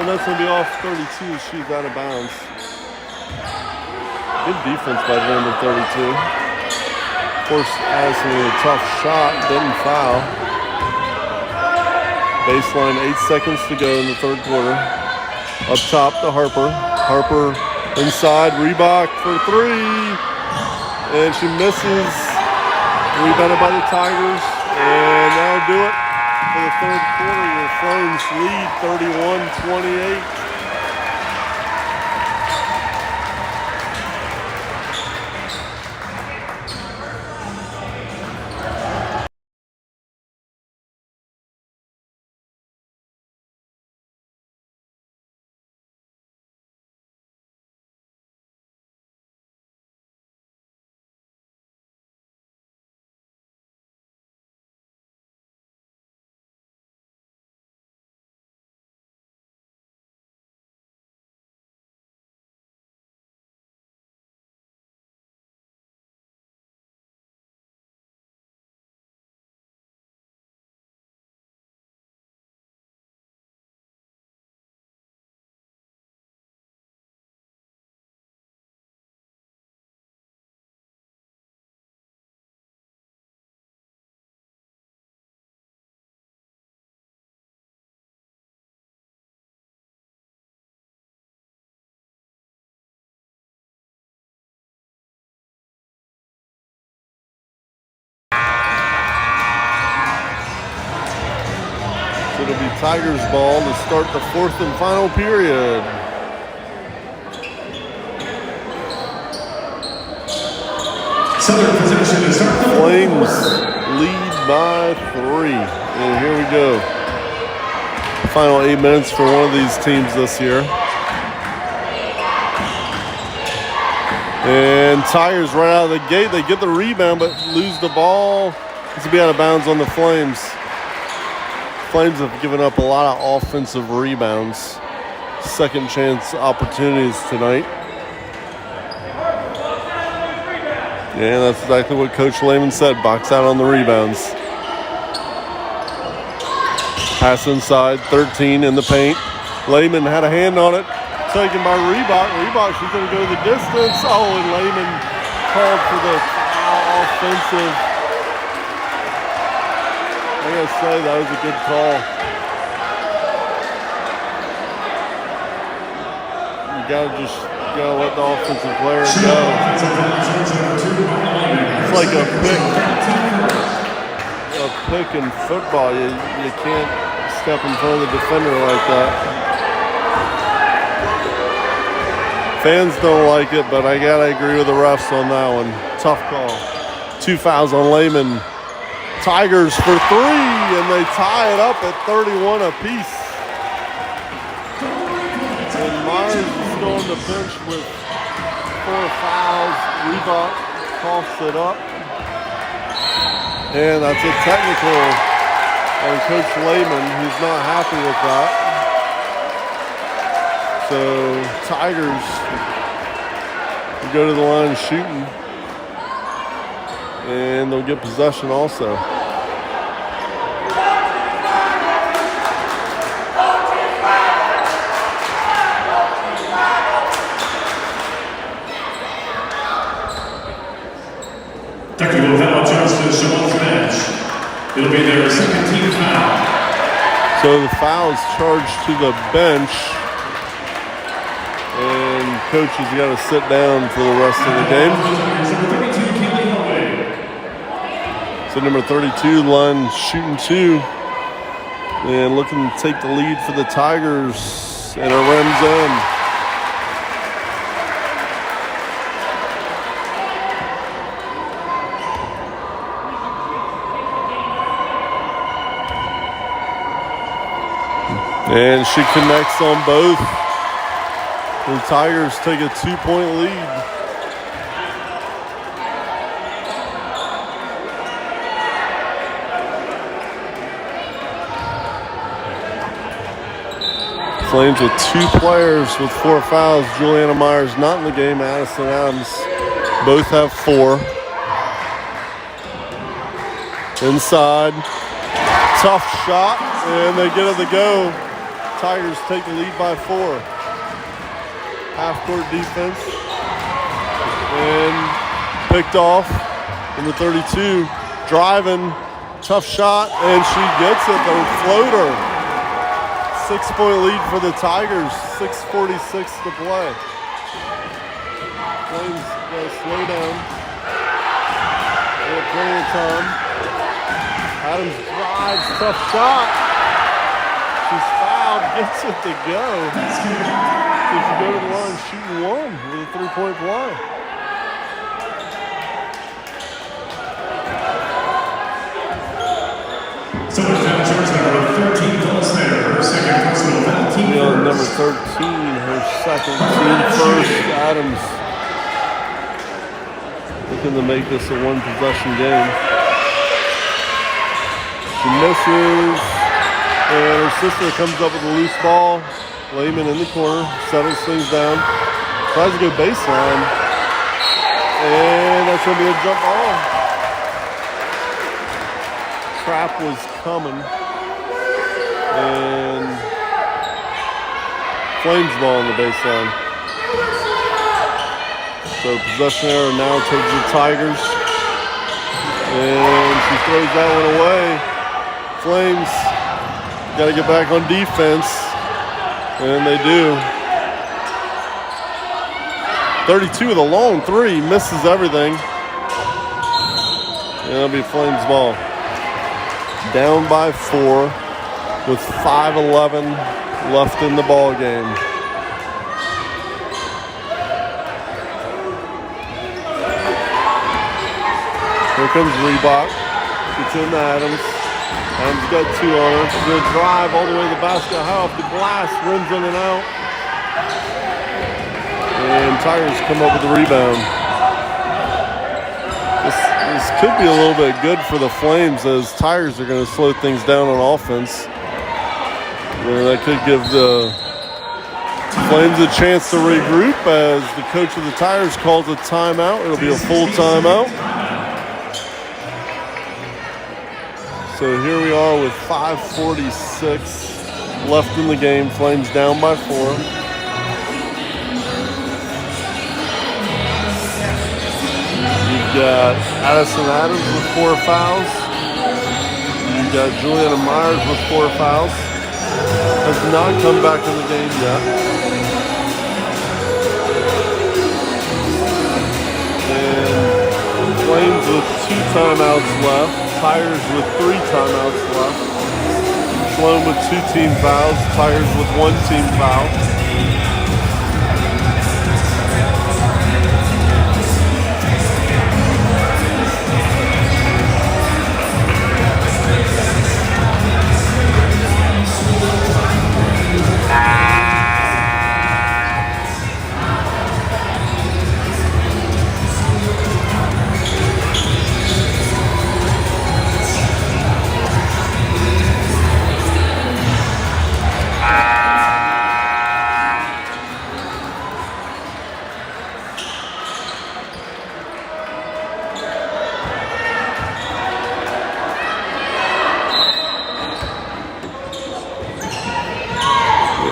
And that's going to be off 32. She's out of bounds. Good defense by number 32. Of course, Addison with a tough shot. Didn't foul. Baseline, 8 seconds to go in the third quarter. Up top to Harper. Harper inside. Reebok for 3. And she misses. Rebounded by the Tigers. And that'll do it for the third quarter. The Flames lead 31-28. It'll be Tigers ball to start the fourth and final period. Southern possession to start the Flames lead by 3. And here we go. Final 8 minutes for one of these teams this year. And Tigers right out of the gate. They get the rebound but lose the ball. This will be out of bounds on the Flames. Flames have given up a lot of offensive rebounds. Second chance opportunities tonight. Yeah, that's exactly what Coach Lehman said. Box out on the rebounds. Pass inside, 13 in the paint. Lehman had a hand on it. Taken by Reebok. Reebok, she's going to go the distance. Oh, and Lehman called for the foul offensive. I got to say, that was a good call. You got to let the offensive player go. It's like a pick in football. You can't step in front of the defender like that. Fans don't like it, but I gotta agree with the refs on that one. Tough call. 2 fouls on Lehman. Tigers for 3, and they tie it up at 31 apiece. And Myers is still on the bench with 4 fouls. Reebok coughs it up. And that's a technical on Coach Lehman. He's not happy with that. So Tigers will go to the line shooting. And they'll get possession also. Technical foul charged to Shamon's bench. It'll be their second team foul. So the foul is charged to the bench. And coach has got to sit down for the rest of the game. So number 32, line shooting 2. And looking to take the lead for the Tigers. And a rim zone. And she connects on both. The Tigers take a 2-point lead. Flames with 2 players with 4 fouls. Juliana Myers not in the game. Addison Adams both have 4. Inside. Tough shot. And they get it to go. Tigers take the lead by 4. Half-court defense. And picked off in the 32. Driving. Tough shot. And she gets it. The floater. 6-point lead for the Tigers. 6:46 to play. Flames gotta slow down. They have plenty of time. Adams drives. Tough shot. She's fouled. Gets it to go. So she go to the line shooting 1 with a 3-point play. So the foul charge number 13, Phyllis Snyder, her second personal foul, team first. Number 13, her second, team first. Adams looking to make this a 1-possession game. She misses, and her sister comes up with a loose ball. Lehman in the corner, settles things down, tries to go baseline, and that's going to be a jump ball. Trap was coming, and Flames ball on the baseline. So possession error now towards the Tigers, and she throws that one away. Flames got to get back on defense, and they do. 32 with a long 3, misses everything. And it'll be Flames ball. Down by 4. with 5:11 left in the ball game. Here comes Reebok. Gets into Adams. Adams got 2 on her. She's going to drive all the way to the basket. High off the glass. Rims in and out. And Tigers come up with the rebound. This could be a little bit good for the Flames, as Tigers are going to slow things down on offense. And that could give the Flames a chance to regroup, as the coach of the Tigers calls a timeout. It'll be a full timeout. So here we are with 5:46 left in the game. Flames down by 4. You've got Addison Adams with 4 fouls. You've got Juliana Myers with 4 fouls. Has not come back in the game yet. And Flames with 2 timeouts left. Tigers with 3 timeouts left. Sloan with 2 team fouls. Tigers with 1 team foul.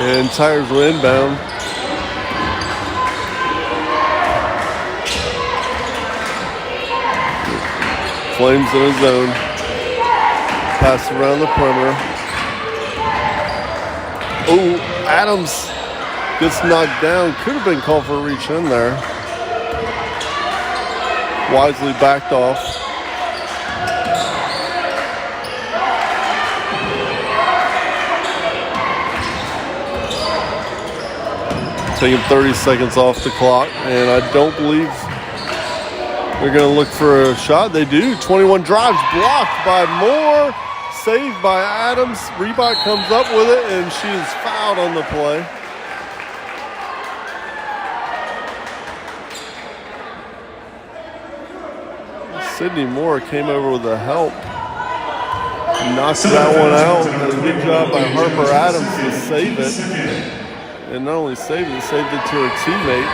And Tigers will inbound. Flames in a zone. Pass around the perimeter. Oh, Adams gets knocked down. Could have been called for a reach in there. Wisely backed off. Taking 30 seconds off the clock, and I don't believe they're going to look for a shot. They do. 21 drives blocked by Moore, saved by Adams. Reebok comes up with it, and she is fouled on the play. Sydney Moore came over with the help. Knocked that one out. A good job by Harper Adams to save it. And not only saved it to her teammate.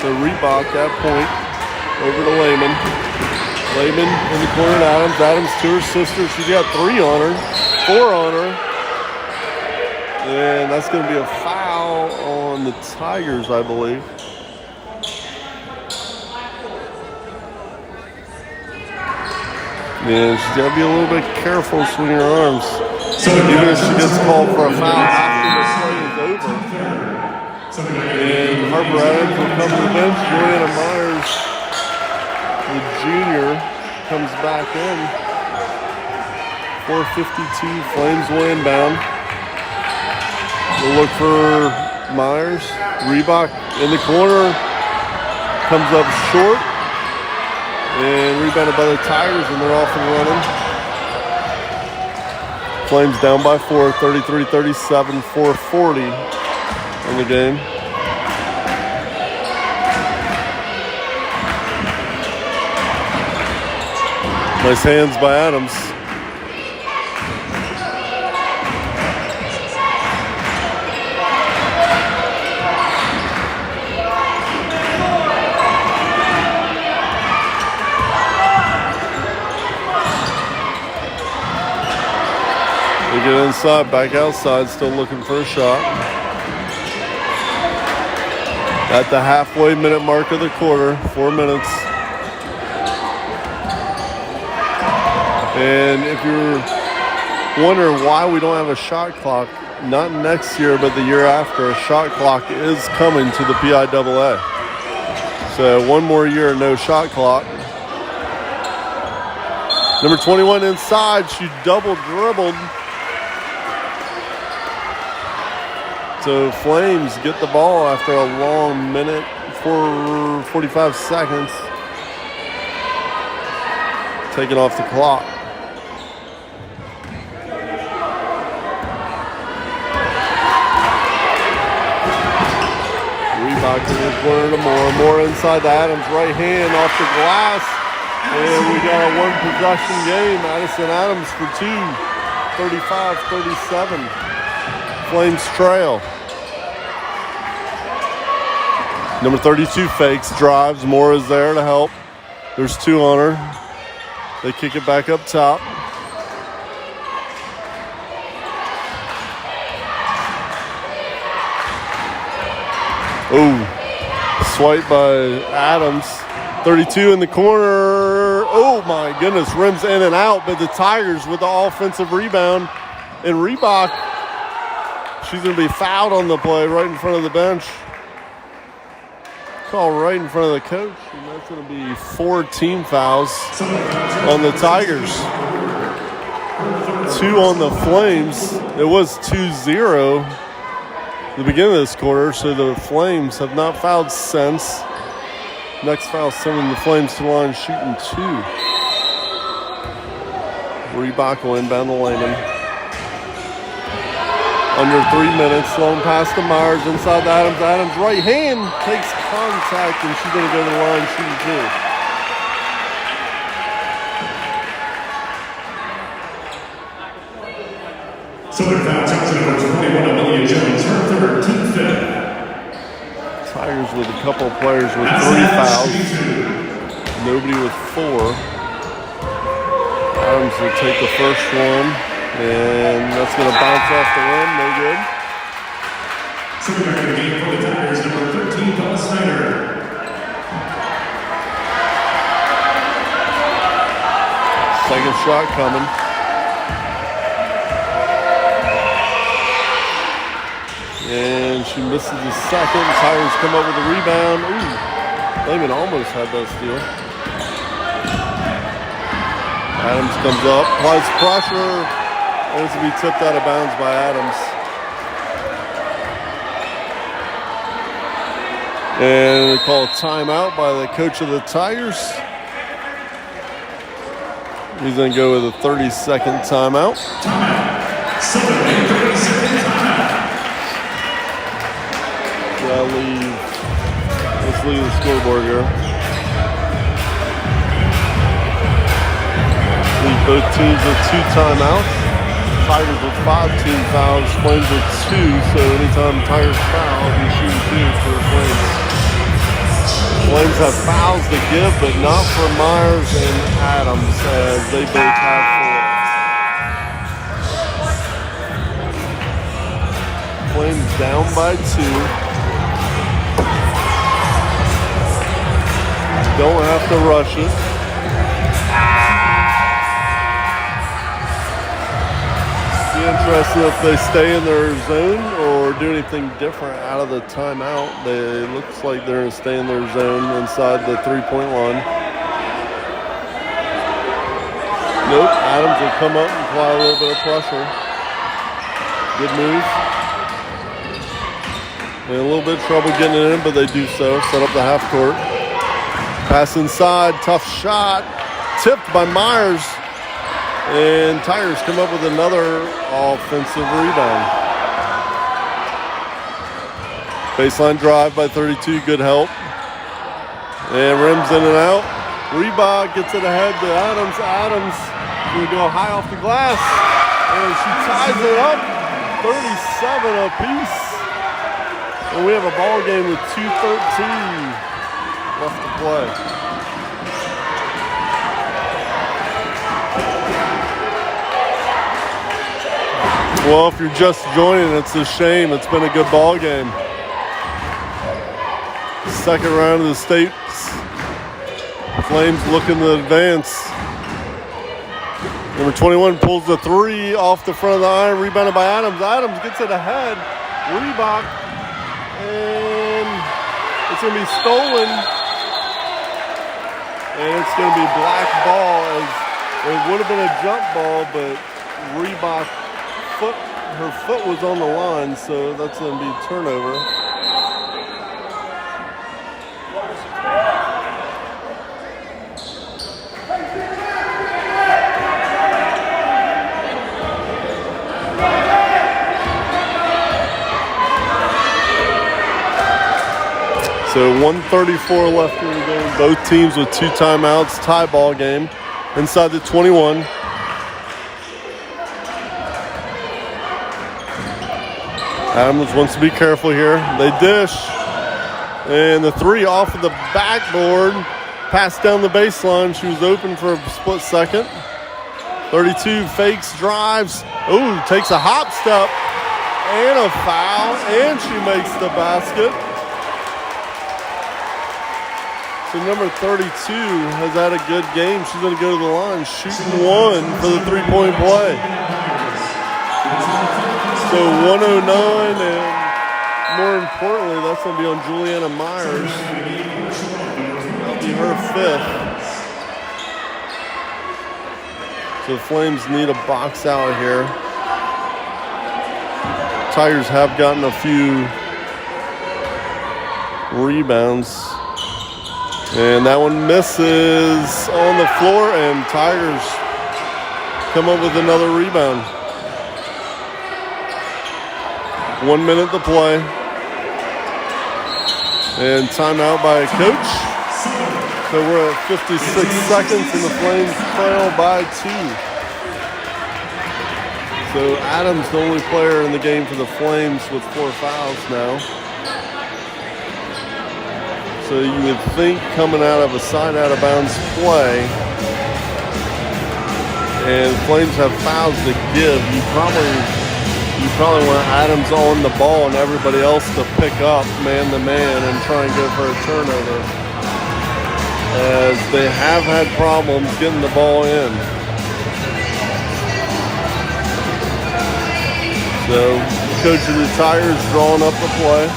So Reebok at point, over to Lehman. Lehman in the corner to Adams. Adams to her sister. She's got 3 on her, 4 on her. And that's going to be a foul on the Tigers, I believe. And she's got to be a little bit careful swinging her arms. Even if she gets called for a foul after the play is over. And Harper Adams will come to the bench. Juliana Myers, the junior, comes back in. 4:52, Flames will inbound. We'll look for Myers. Reebok in the corner. Comes up short. And rebounded by the Tigers, and they're off and running. Flames down by 4, 33-37, 4:40 in the game. Nice hands by Adams. They get inside, back outside, still looking for a shot. At the halfway minute mark of the quarter, 4 minutes. And if you're wondering why we don't have a shot clock, not next year, but the year after, a shot clock is coming to the PIAA. So 1 more year, no shot clock. Number 21 inside, she double dribbled. So Flames get the ball after a long minute, 45 seconds. Taken off the clock. Reebok in the corner to Moore inside the Adams right hand off the glass. And we got a one possession game. Addison Adams for two. 35-37. Flames trail. Number 32 fakes, drives. Moore is there to help. There's two on her. They kick it back up top. Oh, swipe by Adams. 32 in the corner. Oh my goodness, rims in and out, but the Tigers with the offensive rebound. And Reebok, she's going to be fouled on the play right in front of the bench. Call right in front of the coach, and that's going to be 4 team fouls on the Tigers. 2 on the Flames. It was 2-0 at the beginning of this quarter, so the Flames have not fouled since. Next foul sending the Flames to the line shooting 2. Reebok will inbound the Lehman. Under 3 minutes, long pass to Myers inside the Adams. Adams right hand takes contact, and she's going to go to the line shooting 2. So they're foul shots number 21, Amelia Jones, her third, team fifth. Tigers with a couple of players with 3 fouls. Nobody with 4. Adams will take the first one. And that's going to bounce off the rim. No good. So we're back in the game for the Tigers, number 13, Paula Snyder. Second shot coming. And she misses the second. Tigers come up with a rebound. Ooh, Lehman almost had that steal. Adams comes up, applies pressure. It's going to be tipped out of bounds by Adams. And they call a timeout by the coach of the Tigers. He's going to go with a 30-second timeout. Timeout. 30-second timeout. Let's leave the scoreboard here. Leave both teams with 2 timeouts. Tigers with 5 team fouls, Flames with 2, so anytime Tigers foul, they'll be shooting 2 for the Flames. Flames have fouls to give, but not for Myers and Adams, as they both have 4. Flames down by 2. Don't have to rush it. Interested if they stay in their zone or do anything different out of the timeout. It looks like they're going to stay in their zone inside the 3-point line. Nope, Adams will come up and apply a little bit of pressure. Good move. And a little bit of trouble getting it in, but they do so. Set up the half court. Pass inside, tough shot. Tipped by Myers. And Tigers come up with another offensive rebound. Baseline drive by 32, good help. And rims in and out. Reebok gets it ahead to Adams. Adams going to go high off the glass. And she ties it up, 37 apiece. And we have a ball game with 2:13 left to play. Well, if you're just joining, it's a shame. It's been a good ball game. Second round of the states. Flames looking to advance. Number 21 pulls the 3 off the front of the iron, rebounded by Adams. Adams gets it ahead. Reebok. And it's going to be stolen. And it's going to be black ball. As it would have been a jump ball, but Reebok foot her foot was on the line, so that's going to be a turnover. So 1:34 left in the game. Both teams with 2 timeouts. Tie ball game inside the 21. Adams wants to be careful here. They dish. And the 3 off of the backboard. Pass down the baseline. She was open for a split second. 32 fakes, drives. Ooh, takes a hop step. And a foul. And she makes the basket. So number 32 has had a good game. She's going to go to the line, shooting 1 for the 3-point play. So 109, and more importantly, that's going to be on Juliana Myers. That'll be her 5th. So the Flames need a box out here. Tigers have gotten a few rebounds. And that one misses on the floor, and Tigers come up with another rebound. 1 minute to play. And timeout by a coach. So we're at 56 seconds, and the Flames trail by 2. So Adams, the only player in the game for the Flames with 4 fouls now. So you would think coming out of a side out of bounds play, and Flames have fouls to give, you probably want Adams on the ball and everybody else to pick up man to man and try and go for a turnover, as they have had problems getting the ball in. So the coach of the Tigers drawing up the play.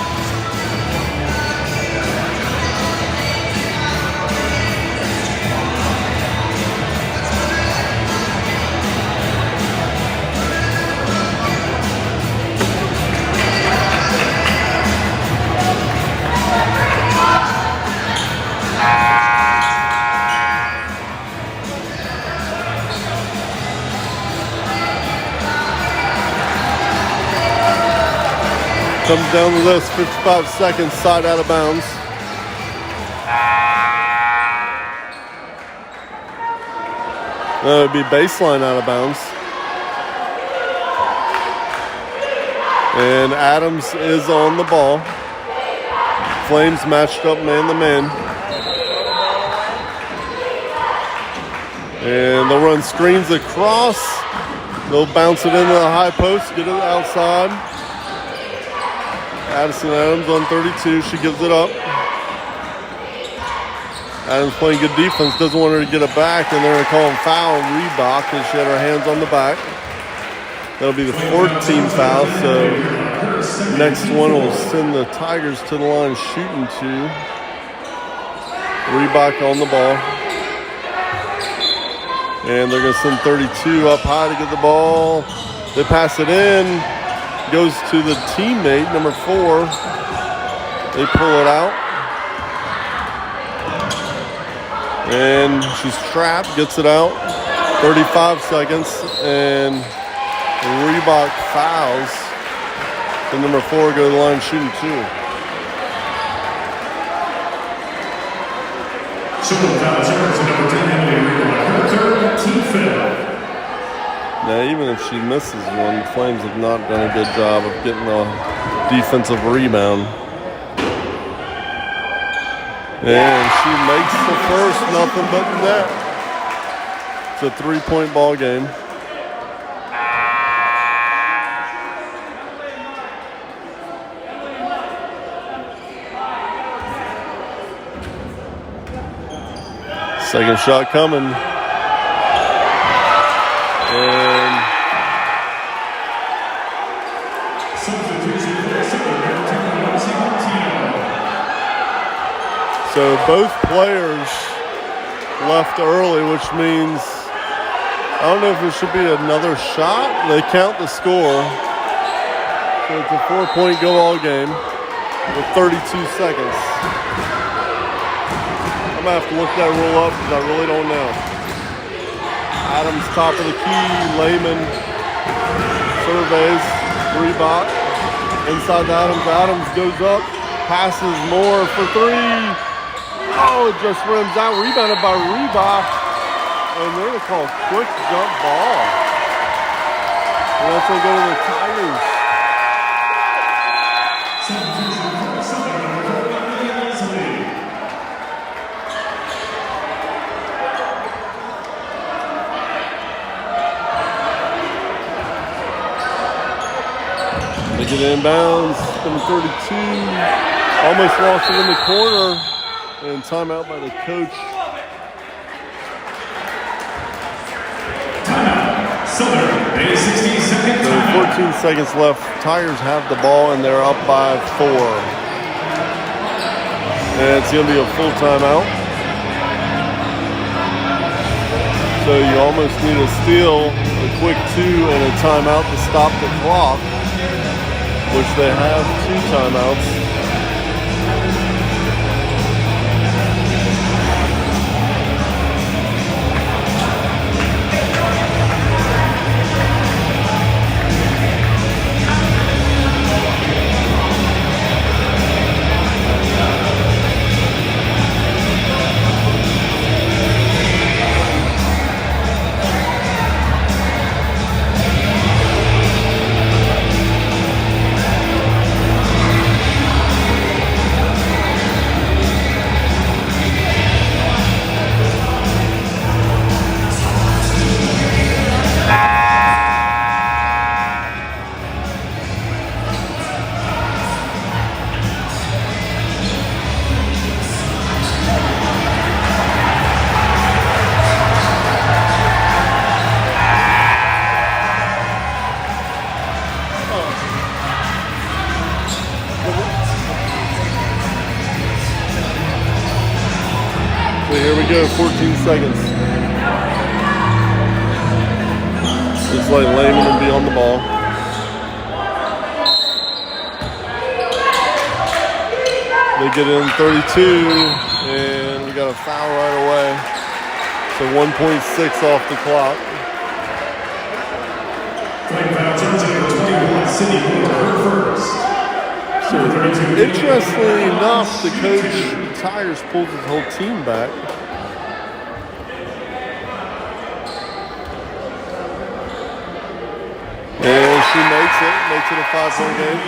Comes down to this, 55 seconds, side out of bounds. That would be baseline out of bounds. And Adams is on the ball. Flames matched up man to man. And they'll run screens across. They'll bounce it into the high post, get it outside. Addison Adams on 32. She gives it up. Adams playing good defense. Doesn't want her to get it back. And they're going to call him foul. Reebok, because she had her hands on the back. That'll be the 14th foul. So next one will send the Tigers to the line shooting 2. Reebok on the ball. And they're going to send 32 up high to get the ball. They pass it in. Goes to the teammate, number 4. They pull it out. And she's trapped, gets it out. 35 seconds, and Reebok fouls. So number 4 go to the line shooting 2. Shooting foul, number 10, Emily Reebok. Her 13th foul. Now, even if she misses one, the Flames have not done a good job of getting a defensive rebound. And she makes the first, nothing but net. It's a 3-point ball game. Second shot coming. And so both players left early, which means I don't know if it should be another shot. They count the score. So it's a 4-point go-all game with 32 seconds. I'm going to have to look that rule up because I really don't know. Adams top of the key. Lehman surveys. Reebok. Inside to Adams. Adams goes up. Passes more for three. Oh, it just rims out. Rebounded by Reebok. And they're going to call quick jump ball. And that's going to go to the Tigers. They get inbounds, number 32. Almost lost it in the corner. And timeout by the coach. Timeout. Southern, a 60-second timeout. 14 seconds left. Tigers have the ball and they're up by 4. And it's going to be a full timeout. So you almost need a steal, a quick 2, and a timeout to stop the clock, which they have 2 timeouts. Here we go, 14 seconds. Just let Lehman be on the ball. They get in 32, and we got a foul right away. So 1.6 off the clock. So interestingly enough, the coach Tigers pulled his whole team back. And she makes it a 5-point game.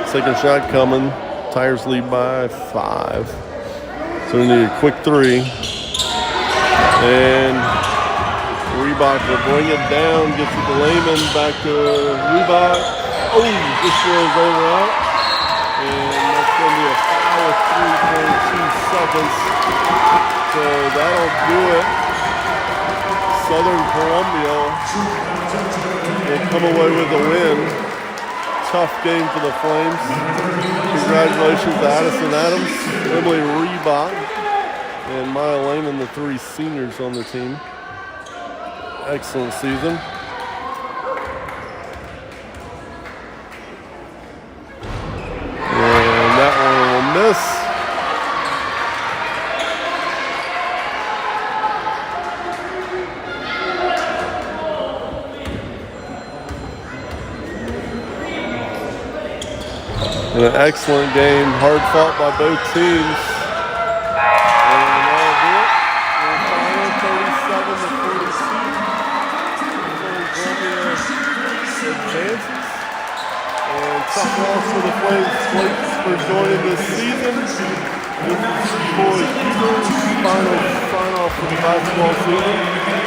Second shot coming. Tigers lead by 5. So we need a quick 3. And Reebok will bring it down, gets it to Lehman, back to Reebok. Oh, this rolls over out. And that's going to be a foul with 3.2 seconds. So that'll do it. Southern Columbia will come away with a win. Tough game for the Flames. Congratulations to Addison Adams, Emily Reebok, and Maya Lehman, the 3 seniors on the team. Excellent season. And that one will miss. And an excellent game, hard fought by both teams. And that'll do it. We're final 37-42. Advances. And tough loss for the Flames for joining this season. This is Boyd Huber's final sign-off for the basketball season.